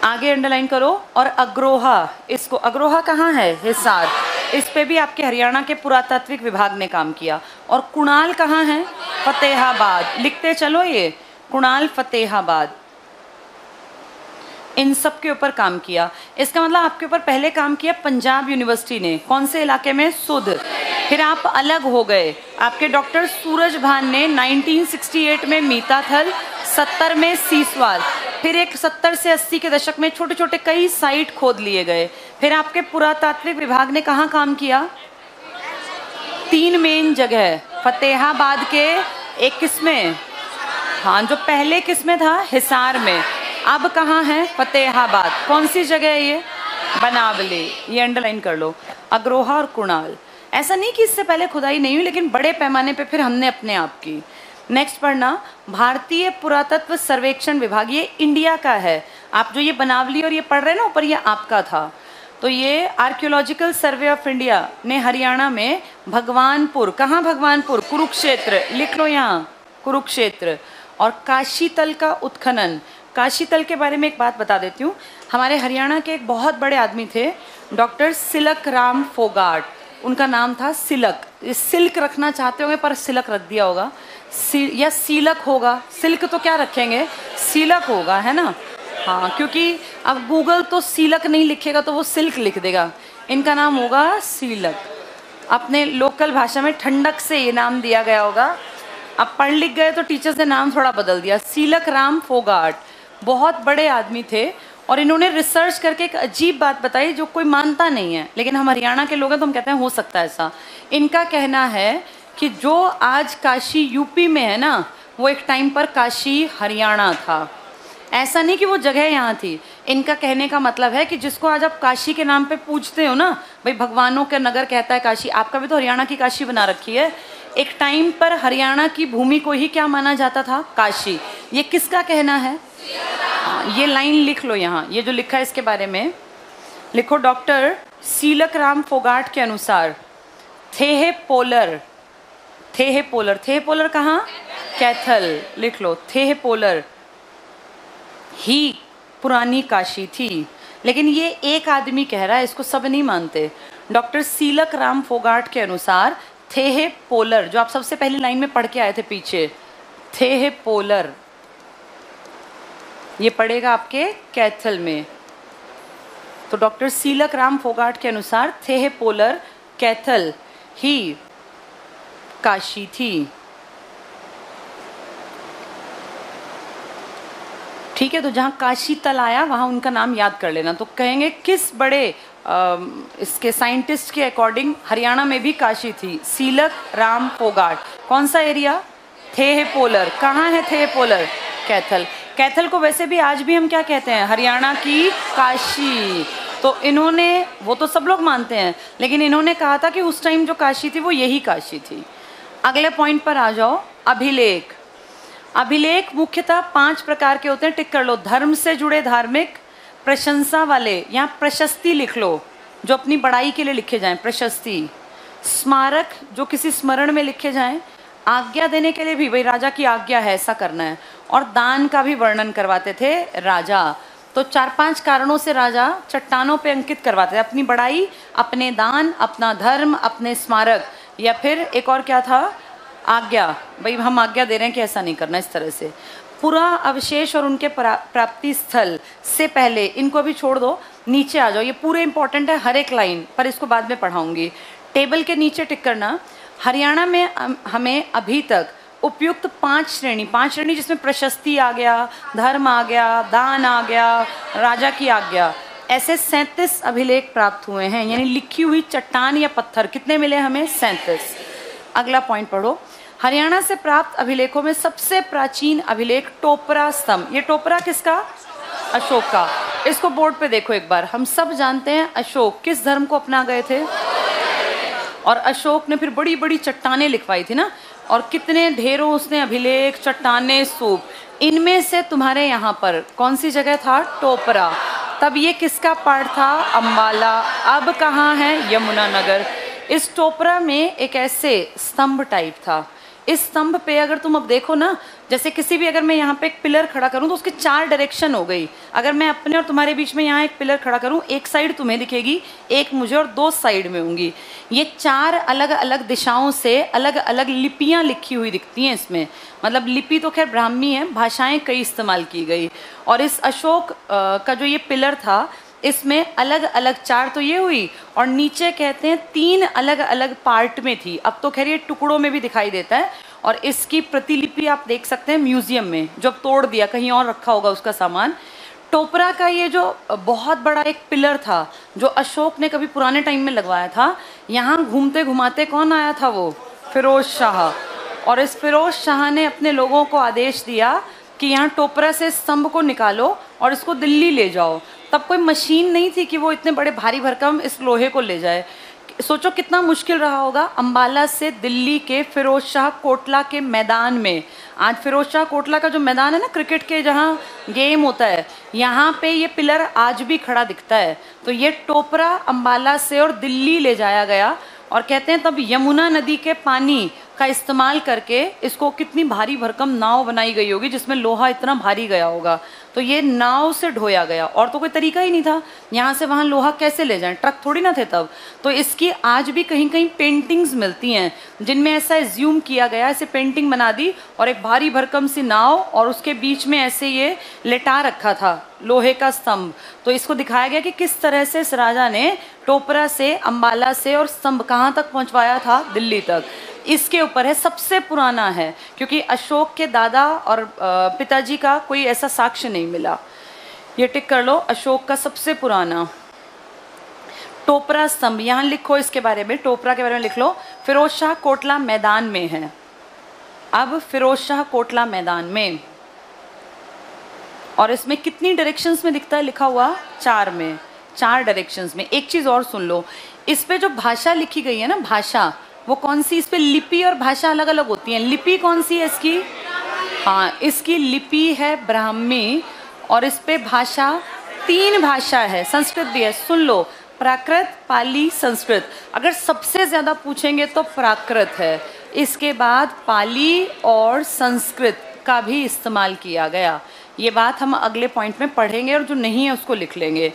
आगे अंडरलाइन करो। और अग्रोहा, इसको, अग्रोहा कहाँ है? हिसार। इस पे भी आपके हरियाणा के पुरातात्विक विभाग ने काम किया। और कुणाल कहाँ है? फतेहाबाद। लिखते चलो ये, कुणाल फतेहाबाद। इन सब के ऊपर काम किया। इसका मतलब आपके ऊपर पहले काम किया पंजाब यूनिवर्सिटी ने, कौन से इलाके में, सुध। फिर आप अलग हो गए, आपके डॉक्टर सूरज भान ने 1968 में मीताथल, 70 में सीसवाल, फिर एक 70 से 80 के दशक में छोटे छोटे कई साइट खोद लिए गए। फिर आपके पुरातात्विक विभाग ने कहाँ काम किया, 3 मेन जगह, फतेहाबाद के एक किस्में, हाँ जो पहले किस्में था हिसार में, अब कहाँ है, फतेहाबाद। कौन सी जगह है ये, बनावली, ये अंडरलाइन कर लो। अग्रोहा और कुणाल, ऐसा नहीं कि इससे पहले खुदाई नहीं हुई, लेकिन बड़े पैमाने पे फिर हमने अपने आप की। नेक्स्ट पढ़ना, भारतीय पुरातत्व सर्वेक्षण विभाग, ये इंडिया का है। आप जो ये बनावली और ये पढ़ रहे हैं ना ऊपर, ये आपका था। तो ये आर्कियोलॉजिकल सर्वे ऑफ इंडिया ने हरियाणा में भगवानपुर, कहाँ भगवानपुर, कुरुक्षेत्र, लिख लो यहाँ कुरुक्षेत्र, और काशीतल का उत्खनन। काशीतल के बारे में एक बात बता देती हूँ, हमारे हरियाणा के एक बहुत बड़े आदमी थे डॉक्टर सिलक राम फोगाट, उनका नाम था सिलक। सिल्क रखना चाहते होंगे पर सिलक रख दिया होगा, या सीलक होगा, सिल्क तो क्या रखेंगे, सीलक होगा, है ना। हाँ, क्योंकि अब गूगल तो सीलक नहीं लिखेगा तो वो सिल्क लिख देगा, इनका नाम होगा सीलक। अपने लोकल भाषा में ठंडक से ये नाम दिया गया होगा, अब पढ़ लिख गए तो टीचर्स ने नाम थोड़ा बदल दिया। सीलक राम फोगाट बहुत बड़े आदमी थे, और इन्होंने रिसर्च करके एक अजीब बात बताई जो कोई मानता नहीं है, लेकिन हम हरियाणा के लोग हैं तो हम कहते हैं हो सकता है ऐसा। इनका कहना है कि जो आज काशी यूपी में है ना, वो एक टाइम पर काशी हरियाणा था। ऐसा नहीं कि वो जगह यहाँ थी, इनका कहने का मतलब है कि जिसको आज आप काशी के नाम पे पूछते हो ना, भाई भगवानों का नगर कहता है काशी, आपका भी तो हरियाणा की काशी बना रखी है। एक टाइम पर हरियाणा की भूमि को ही क्या माना जाता था, काशी। ये किसका कहना है, ये लाइन लिख लो यहाँ, ये जो लिखा है इसके बारे में लिखो। डॉक्टर सीलक राम फोगाट के अनुसार थेहे पोलर, थेहे पोलर, थेहे पोलर कहाँ, कैथल, लिख लो, थेहे पोलर ही पुरानी काशी थी। लेकिन ये एक आदमी कह रहा है, इसको सब नहीं मानते। डॉक्टर सीलक राम फोगाट के अनुसार थेहे पोलर, जो आप सबसे पहली लाइन में पढ़ के आए थे पीछे, थेहे पोलर, ये पड़ेगा आपके कैथल में। तो डॉक्टर सीलक राम फोगाट के अनुसार थेहे पोलर कैथल ही काशी थी। ठीक है, तो जहाँ काशी तल आया वहाँ उनका नाम याद कर लेना। तो कहेंगे किस बड़े इसके साइंटिस्ट के अकॉर्डिंग हरियाणा में भी काशी थी, सीलक राम फोगाट। कौन सा एरिया, थेहे पोलर, कहाँ है थेहे पोलर, कैथल। कैथल को वैसे भी आज भी हम क्या कहते हैं, हरियाणा की काशी। तो इन्होंने, वो तो सब लोग मानते हैं, लेकिन इन्होंने कहा था कि उस टाइम जो काशी थी वो यही काशी थी। अगले पॉइंट पर आ जाओ, अभिलेख। अभिलेख मुख्यतः 5 प्रकार के होते हैं, टिक कर लो। धर्म से जुड़े धार्मिक, प्रशंसा वाले, यहाँ प्रशस्ति लिख लो, जो अपनी बड़ाई के लिए लिखे जाएं, प्रशस्ति। स्मारक, जो किसी स्मरण में लिखे जाएं। आज्ञा देने के लिए भी, भाई राजा की आज्ञा है ऐसा करना है। और दान का भी वर्णन करवाते थे राजा। तो 4-5 कारणों से राजा चट्टानों पे अंकित करवाते थे अपनी बड़ाई, अपने दान, अपना धर्म, अपने स्मारक, या फिर एक और क्या था, आज्ञा, भाई हम आज्ञा दे रहे हैं कि ऐसा नहीं करना, इस तरह से। पूरा अवशेष और उनके प्राप्ति स्थल से पहले, इनको भी छोड़ दो, नीचे आ जाओ, ये पूरे इंपॉर्टेंट है हर एक लाइन, पर इसको बाद में पढ़ाऊंगी। टेबल के नीचे टिक करना। हरियाणा में हमें अभी तक उपयुक्त 5 श्रेणी जिसमें प्रशस्ति आ गया, धर्म आ गया, दान आ गया, राजा की आज्ञा, ऐसे 37 अभिलेख प्राप्त हुए हैं, यानी लिखी हुई चट्टान या पत्थर। कितने मिले हमें, 37। अगला पॉइंट पढ़ो। हरियाणा से प्राप्त अभिलेखों में सबसे प्राचीन अभिलेख टोपरा स्तंभ। ये टोपरा किसका, अशोक का। इसको बोर्ड पे देखो एक बार। हम सब जानते हैं अशोक किस धर्म को अपना गए थे, और अशोक ने फिर बड़ी बड़ी चट्टानें लिखवाई थी ना, और कितने ढेरों उसने अभिलेख, चट्टानें, स्तूप। इनमें से तुम्हारे यहाँ पर कौन सी जगह था, टोपरा। तब ये किसका पार्ट था, अम्बाला। अब कहाँ है, यमुनानगर। इस टोपरा में एक ऐसे स्तंभ टाइप था, इस स्तंभ पे अगर तुम अब देखो ना, जैसे किसी भी, अगर मैं यहाँ पे एक पिलर खड़ा करूँ तो उसके 4 डायरेक्शन हो गई। अगर मैं अपने और तुम्हारे बीच में यहाँ एक पिलर खड़ा करूँ, एक साइड तुम्हें दिखेगी, एक मुझे, और 2 साइड में होंगी। ये 4 अलग अलग दिशाओं से अलग अलग लिपियाँ लिखी हुई दिखती हैं इसमें। मतलब लिपि तो खैर ब्राह्मी है, भाषाएं कई इस्तेमाल की गई। और इस अशोक का जो ये पिलर था, इसमें अलग अलग 4 तो ये हुई, और नीचे कहते हैं 3 अलग अलग पार्ट में थी। अब तो खैर ये टुकड़ों में भी दिखाई देता है, और इसकी प्रतिलिपि आप देख सकते हैं म्यूजियम में, जब तोड़ दिया कहीं और रखा होगा उसका सामान। टोपरा का ये जो बहुत बड़ा एक पिलर था जो अशोक ने कभी पुराने टाइम में लगवाया था, यहाँ घूमते घुमाते कौन आया था? वो फिरोज शाह। और इस फिरोज शाह ने अपने लोगों को आदेश दिया कि यहाँ टोपरा से स्तंभ को निकालो और इसको दिल्ली ले जाओ। तब कोई मशीन नहीं थी कि वो इतने बड़े भारी भरकम इस लोहे को ले जाए। सोचो कितना मुश्किल रहा होगा। अंबाला से दिल्ली के फिरोज शाह कोटला के मैदान में, आज फिरोज शाह कोटला का जो मैदान है ना क्रिकेट के, जहाँ गेम होता है, यहाँ पे ये पिलर आज भी खड़ा दिखता है। तो ये टोपरा अंबाला से और दिल्ली ले जाया गया, और कहते हैं तब यमुना नदी के पानी का इस्तेमाल करके इसको कितनी भारी भरकम नाव बनाई गई होगी जिसमें लोहा इतना भारी गया होगा। तो ये नाव से ढोया गया, और तो कोई तरीका ही नहीं था। यहाँ से वहाँ लोहा कैसे ले जाएं, ट्रक थोड़ी ना थे तब। तो इसकी आज भी कहीं कहीं पेंटिंग्स मिलती हैं जिनमें ऐसा एज्यूम किया गया, ऐसे पेंटिंग बना दी और एक भारी भरकम सी नाव, और उसके बीच में ऐसे ये लेटा रखा था लोहे का स्तंभ। तो इसको दिखाया गया कि किस तरह से इस राजा ने टोपरा से, अंबाला से, और स्तंभ कहाँ तक पहुँचवाया था? दिल्ली तक। इसके ऊपर है, सबसे पुराना है, क्योंकि अशोक के दादा और पिताजी का कोई ऐसा साक्ष्य नहीं मिला। ये टिक कर लो, अशोक का सबसे पुराना टोपरा स्तंभ। यहाँ लिखो इसके बारे में, टोपरा के बारे में लिख लो। फिरोज शाह कोटला मैदान में है। अब फिरोज शाह कोटला मैदान में, और इसमें कितनी डायरेक्शंस में दिखता है लिखा हुआ? 4 में, 4 डायरेक्शंस में। एक चीज़ और सुन लो, इस पे जो भाषा लिखी गई है ना, भाषा, वो कौन सी? इस पे लिपि और भाषा अलग अलग होती हैं। लिपि कौन सी है इसकी? हाँ, इसकी लिपि है ब्राह्मी, और इस पे भाषा 3 भाषा है, संस्कृत भी है। सुन लो, प्राकृत, पाली, संस्कृत। अगर सबसे ज़्यादा पूछेंगे तो प्राकृत है, इसके बाद पाली और संस्कृत का भी इस्तेमाल किया गया। ये बात हम अगले पॉइंट में पढ़ेंगे, और जो नहीं है उसको लिख लेंगे।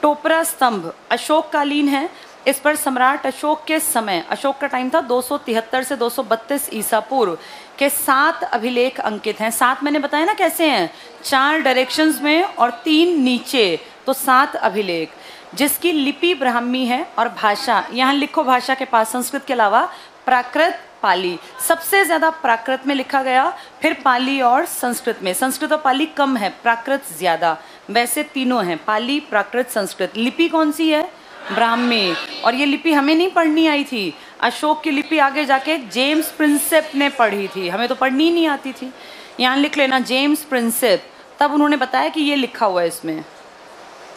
टोपरा स्तंभ अशोककालीन है। इस पर सम्राट अशोक के समय, अशोक का टाइम था 273 से 232 ईसा पूर्व के 7 अभिलेख अंकित हैं। 7 मैंने बताया ना कैसे हैं, 4 डायरेक्शंस में और 3 नीचे, तो 7 अभिलेख, जिसकी लिपि ब्राह्मी है। और भाषा, यहाँ लिखो भाषा के पास, संस्कृत के अलावा प्राकृत, पाली। सबसे ज़्यादा प्राकृत में लिखा गया, फिर पाली और संस्कृत में। संस्कृत और पाली कम है, प्राकृत ज़्यादा। वैसे तीनों हैं, पाली, प्राकृत, संस्कृत। लिपि कौन सी है? ब्राह्मी। और ये लिपि हमें नहीं पढ़नी आई थी, अशोक की लिपि आगे जाके जेम्स प्रिंसेप ने पढ़ी थी, हमें तो पढ़नी ही नहीं आती थी। यहाँ लिख लेना जेम्स प्रिंसेप, तब उन्होंने बताया कि ये लिखा हुआ है इसमें।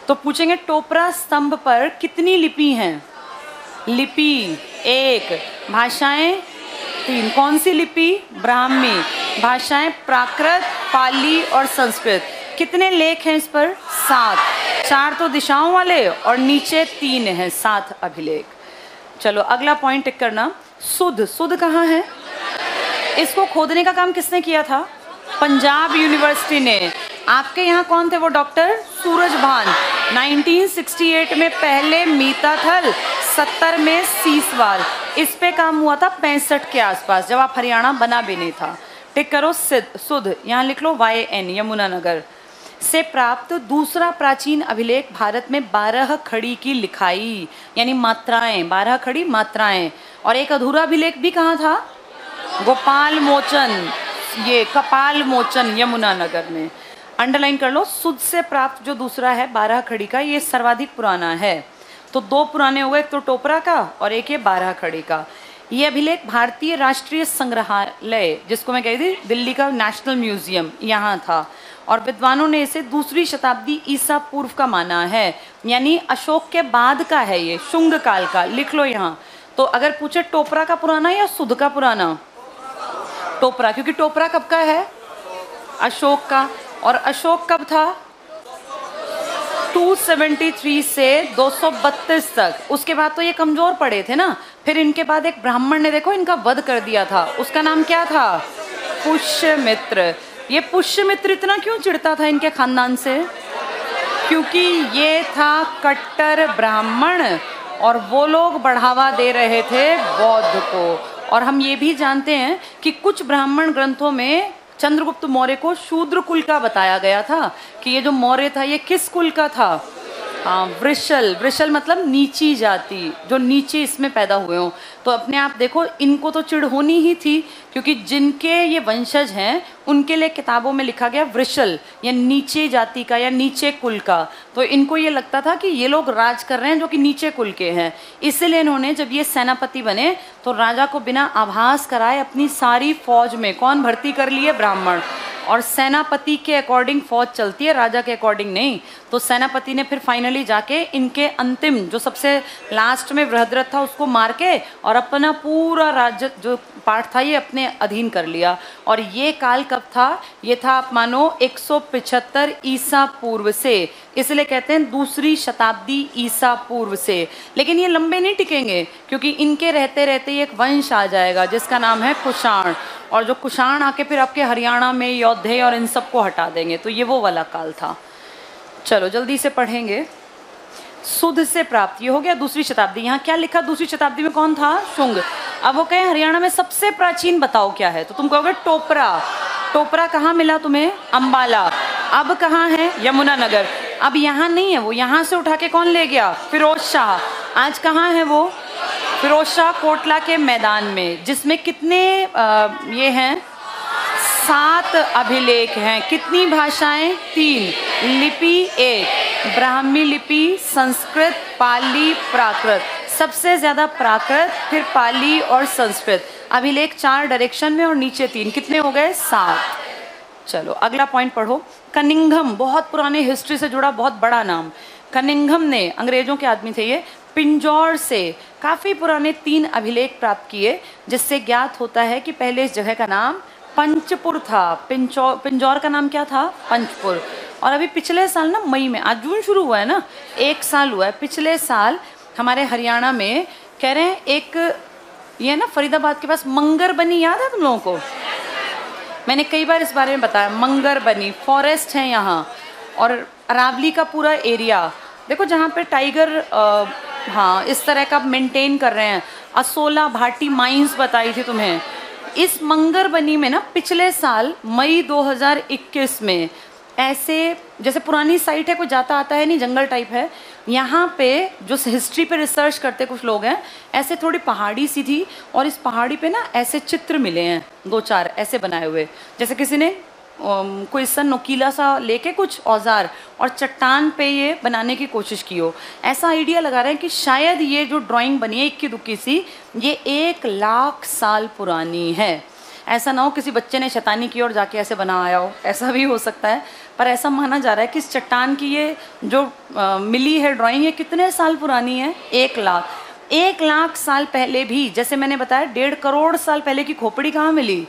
तो पूछेंगे टोपरा स्तंभ पर कितनी लिपि हैं? लिपि 1, भाषाएं 3। कौन सी लिपि? ब्राह्मी। भाषाएं प्राकृत, पाली और संस्कृत। कितने लेख हैं इस पर? 7। 4 तो दिशाओं वाले, और नीचे 3 हैं, 7 अभिलेख। चलो अगला पॉइंट टिक करना। सुध, सुध कहाँ है? इसको खोदने का काम किसने किया था? पंजाब यूनिवर्सिटी ने। आपके यहाँ कौन थे वो डॉक्टर? सूरजभान। 1968 में पहले मीताथल, 70 में सीसवाल। इस पे काम हुआ था 65 के आसपास, जब आप हरियाणा बना भी नहीं था। टिक करो सुध, यहाँ लिख लो YN, यमुनानगर से प्राप्त दूसरा प्राचीन अभिलेख भारत में 12 खड़ी की लिखाई, यानी मात्राएं, 12 खड़ी मात्राएं। और एक अधूरा अभिलेख भी कहाँ था? गोपाल मोचन, ये कपाल मोचन, यमुनानगर में। अंडरलाइन कर लो, सुध से प्राप्त जो दूसरा है 12 खड़ी का, ये सर्वाधिक पुराना है। तो 2 पुराने हो गए, एक तो टोपरा का और एक ये 12 खड़ी का। ये अभिलेख भारतीय राष्ट्रीय संग्रहालय, जिसको मैं कही थी दिल्ली का नेशनल म्यूजियम, यहाँ था। और विद्वानों ने इसे 2री शताब्दी ईसा पूर्व का माना है, यानी अशोक के बाद का है, ये शुंग काल का। लिख लो यहाँ। तो अगर पूछे टोपरा का पुराना या सुध का पुराना? टोपरा, क्योंकि टोपरा कब का है? अशोक का। और अशोक कब था? 273 से 232 तक। उसके बाद तो ये कमजोर पड़े थे ना। फिर इनके बाद एक ब्राह्मण ने देखो इनका वध कर दिया था, उसका नाम क्या था? पुष्यमित्र। ये पुष्यमित्र इतना क्यों चिढ़ता था इनके खानदान से? क्योंकि ये था कट्टर ब्राह्मण और वो लोग बढ़ावा दे रहे थे बौद्ध को। और हम ये भी जानते हैं कि कुछ ब्राह्मण ग्रंथों में चंद्रगुप्त मौर्य को शूद्र कुल का बताया गया था कि ये जो मौर्य था ये किस कुल का था? हाँ, वृषल। वृषल मतलब नीची जाति, जो नीचे इसमें पैदा हुए हों। तो अपने आप देखो इनको तो चिढ़ होनी ही थी, क्योंकि जिनके ये वंशज हैं उनके लिए किताबों में लिखा गया वृषल या नीचे जाति का या नीचे कुल का। तो इनको ये लगता था कि ये लोग राज कर रहे हैं जो कि नीचे कुल के हैं। इसलिए इन्होंने जब ये सेनापति बने तो राजा को बिना आभास कराए अपनी सारी फौज में कौन भर्ती कर लिए? ब्राह्मण। और सेनापति के अकॉर्डिंग फौज चलती है, राजा के अकॉर्डिंग नहीं। तो सेनापति ने फिर फाइनली जाके इनके अंतिम जो सबसे लास्ट में बृहद्रथ था उसको मार के और अपना पूरा राज्य जो पार्ट था ये अपने अधीन कर लिया। और ये काल कब था? ये था आप मानो 175 ईसा पूर्व से, इसलिए कहते हैं दूसरी शताब्दी ईसा पूर्व से। लेकिन ये लंबे नहीं टिकेंगे, क्योंकि इनके रहते रहते ही एक वंश आ जाएगा जिसका नाम है कुषाण। और जो कुषाण आके फिर आपके हरियाणा में योद्धे और इन सब को हटा देंगे। तो ये वो वाला काल था। चलो जल्दी से पढ़ेंगे। सुध से प्राप्त, ये हो गया दूसरी शताब्दी। यहाँ क्या लिखा? दूसरी शताब्दी में कौन था? शुंग। अब वो कहें हरियाणा में सबसे प्राचीन बताओ क्या है, तो तुम कहोगे टोपरा। टोपरा कहाँ मिला तुम्हें? अंबाला। अब कहाँ है? यमुनानगर। अब यहाँ नहीं है वो, यहाँ से उठा के कौन ले गया? फिरोज शाह। आज कहाँ है वो? फिरोज शाह कोटला के मैदान में, जिसमें कितने ये हैं? 7 अभिलेख हैं। कितनी भाषाएं? 3। लिपि 1, ब्राह्मी लिपि, संस्कृत, पाली, प्राकृत। सबसे ज्यादा प्राकृत, फिर पाली और संस्कृत। अभिलेख 4 डायरेक्शन में और नीचे 3। कितने हो गए? 7। चलो अगला पॉइंट पढ़ो। कनिंघम, बहुत पुराने हिस्ट्री से जुड़ा बहुत बड़ा नाम। कनिंघम ने, अंग्रेजों के आदमी थे ये, पिंजौर से काफी पुराने 3 अभिलेख प्राप्त किए, जिससे ज्ञात होता है कि पहले इस जगह का नाम पंचपुर था। पिंजौर का नाम क्या था? पंचपुर। और अभी पिछले साल ना मई में, आज जून शुरू हुआ है ना, 1 साल हुआ है। पिछले साल हमारे हरियाणा में कह रहे हैं एक ये ना फरीदाबाद के पास मंगर बनी, याद है तुम लोगों को? मैंने कई बार इस बारे में बताया। मंगर बनी फॉरेस्ट है यहाँ, और अरावली का पूरा एरिया देखो जहाँ पे टाइगर हाँ इस तरह का मेंटेन कर रहे हैं। असोला भाटी माइंस बताई थी तुम्हें। इस मंगर बनी में ना पिछले साल मई 2021 में ऐसे, जैसे पुरानी साइट है, कोई जाता आता है नहीं, जंगल टाइप है। यहाँ पे जो हिस्ट्री पे रिसर्च करते कुछ लोग हैं, ऐसे थोड़ी पहाड़ी सी थी और इस पहाड़ी पे ना ऐसे चित्र मिले हैं 2-4 ऐसे बनाए हुए, जैसे किसी ने कोई सा नुकीला सा लेके कुछ औजार और चट्टान पे ये बनाने की कोशिश की हो। ऐसा आइडिया लगा रहे हैं कि शायद ये जो ड्राइंग बनी है इक्की दुक्की सी, ये 1 लाख साल पुरानी है। ऐसा ना हो किसी बच्चे ने शैतानी की और जाके ऐसे बना आया हो, ऐसा भी हो सकता है। पर ऐसा माना जा रहा है कि इस चट्टान की ये जो मिली है ड्राइंग, ये कितने साल पुरानी है? 1 लाख। 1 लाख साल पहले भी, जैसे मैंने बताया 1.5 करोड़ साल पहले की खोपड़ी कहाँ मिली?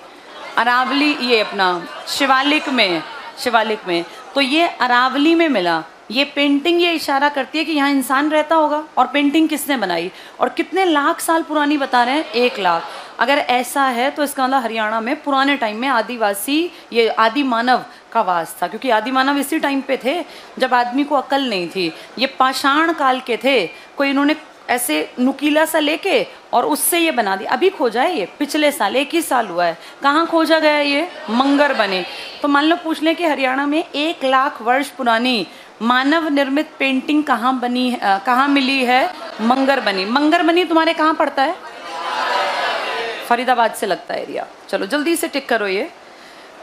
अरावली, ये अपना शिवालिक में, शिवालिक में। तो ये अरावली में मिला। ये पेंटिंग ये इशारा करती है कि यहाँ इंसान रहता होगा। और पेंटिंग किसने बनाई और कितने लाख साल पुरानी बता रहे हैं? 1 लाख। अगर ऐसा है तो इसका मतलब हरियाणा में पुराने टाइम में आदिवासी, ये आदि मानव का वास था, क्योंकि आदि मानव इसी टाइम पे थे जब आदमी को अकल नहीं थी। ये पाषाण काल के थे। कोई इन्होंने ऐसे नुकीला सा लेके और उससे ये बना दिया। अभी खोजा है ये, पिछले साल 1 ही साल हुआ है। कहाँ खोजा गया ये? मंगर बने। तो मान लो पूछ लें कि हरियाणा में 1 लाख वर्ष पुरानी मानव निर्मित पेंटिंग कहाँ बनी है, कहाँ मिली है? मंगर बनी। मंगर बनी तुम्हारे कहाँ पड़ता है? फरीदाबाद से लगता है एरिया। चलो जल्दी से टिक करो ये।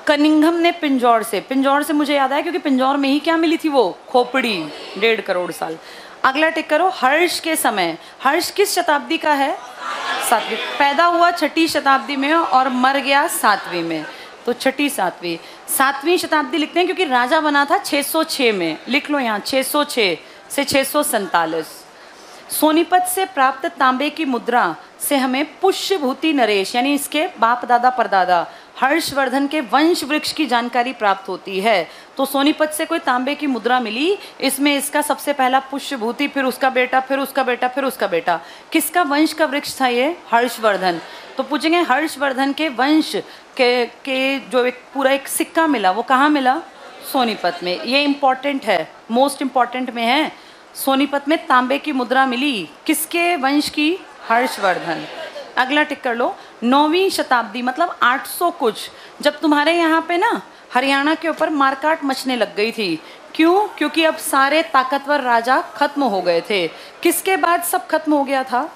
कनिंघम ने पिंजौर से, पिंजौर से मुझे याद आया क्योंकि पिंजौर में ही क्या मिली थी? वो खोपड़ी। 1.5 करोड़ साल। अगला टिक करो। हर्ष के समय। हर्ष किस शताब्दी का है? 7वीं। पैदा हुआ 6ठी शताब्दी में और मर गया 7वीं में। तो 6ठी 7वीं 7वीं शताब्दी लिखते हैं क्योंकि राजा बना था 606 में। लिख लो यहाँ 606 से 647। सोनीपत से प्राप्त तांबे की मुद्रा से हमें पुष्यभूति नरेश, यानी इसके बाप दादा परदादा हर्षवर्धन के वंश वृक्ष की जानकारी प्राप्त होती है। तो सोनीपत से कोई तांबे की मुद्रा मिली, इसमें इसका सबसे पहला पुष्यभूति, फिर उसका बेटा, फिर उसका बेटा, फिर उसका बेटा। किसका वंश का वृक्ष था ये? हर्षवर्धन। तो पूछेंगे हर्षवर्धन के वंश के जो एक पूरा एक सिक्का मिला, वो कहाँ मिला? सोनीपत में। ये इम्पॉर्टेंट है, मोस्ट इम्पॉर्टेंट में है। सोनीपत में तांबे की मुद्रा मिली, किसके वंश की? हर्षवर्धन। अगला टिक कर लो। 9वीं शताब्दी मतलब 800 कुछ, जब तुम्हारे यहाँ पे ना हरियाणा के ऊपर मारकाट मचने लग गई थी। क्यों? क्योंकि अब सारे ताकतवर राजा खत्म हो गए थे। किसके बाद सब खत्म हो गया था?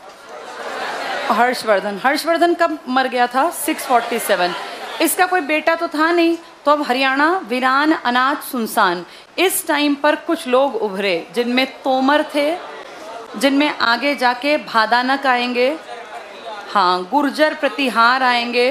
हर्षवर्धन। हर्षवर्धन कब मर गया था? 647। इसका कोई बेटा तो था नहीं, तो अब हरियाणा वीरान, अनाथ, सुनसान। इस टाइम पर कुछ लोग उभरे, जिनमें तोमर थे, जिनमें आगे जाके भादानक आएंगे, हाँ, गुर्जर प्रतिहार आएंगे,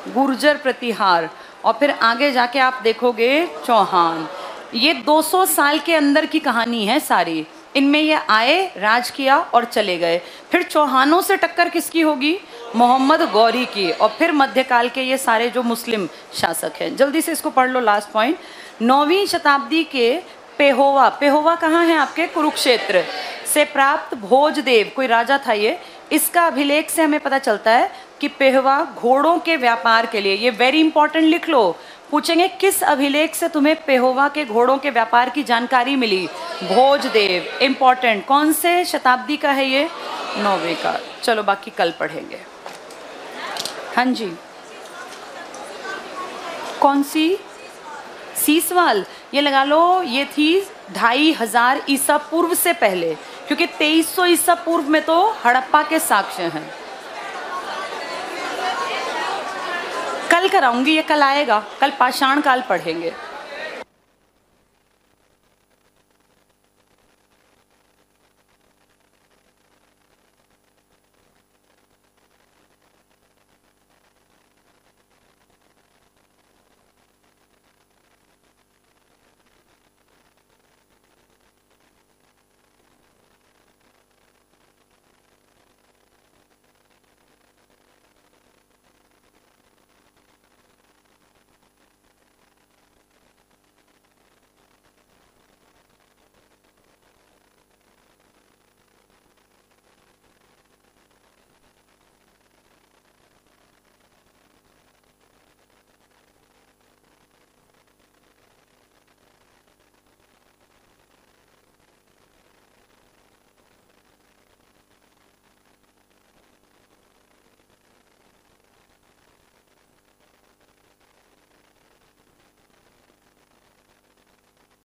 गुर्जर प्रतिहार, और फिर आगे जाके आप देखोगे चौहान। ये 200 साल के अंदर की कहानी है सारी। इनमें ये आए, राज किया और चले गए। फिर चौहानों से टक्कर किसकी होगी? मोहम्मद गौरी की। और फिर मध्यकाल के ये सारे जो मुस्लिम शासक हैं। जल्दी से इसको पढ़ लो, लास्ट पॉइंट। 9वीं शताब्दी के पेहोवा, पेहोवा कहाँ है आपके? कुरुक्षेत्र से प्राप्त भोजदेव, कोई राजा था ये। इसका अभिलेख से हमें पता चलता है कि पेहवा घोड़ों के व्यापार के लिए, ये वेरी इंपॉर्टेंट लिख लो, पूछेंगे किस अभिलेख से तुम्हें पेहोवा के घोड़ों के व्यापार की जानकारी मिली? भोजदेव। इंपॉर्टेंट। कौन से शताब्दी का है ये? 9वीं का। चलो बाकी कल पढ़ेंगे। हाँ जी, कौन सी? सीसवाल। ये लगा लो, ये थी 2500 ईसा पूर्व से पहले, क्योंकि 2300 ईसा पूर्व में तो हड़प्पा के साक्ष्य हैं। कल कराऊंगी, ये कल आएगा, कल पाषाण काल पढ़ेंगे।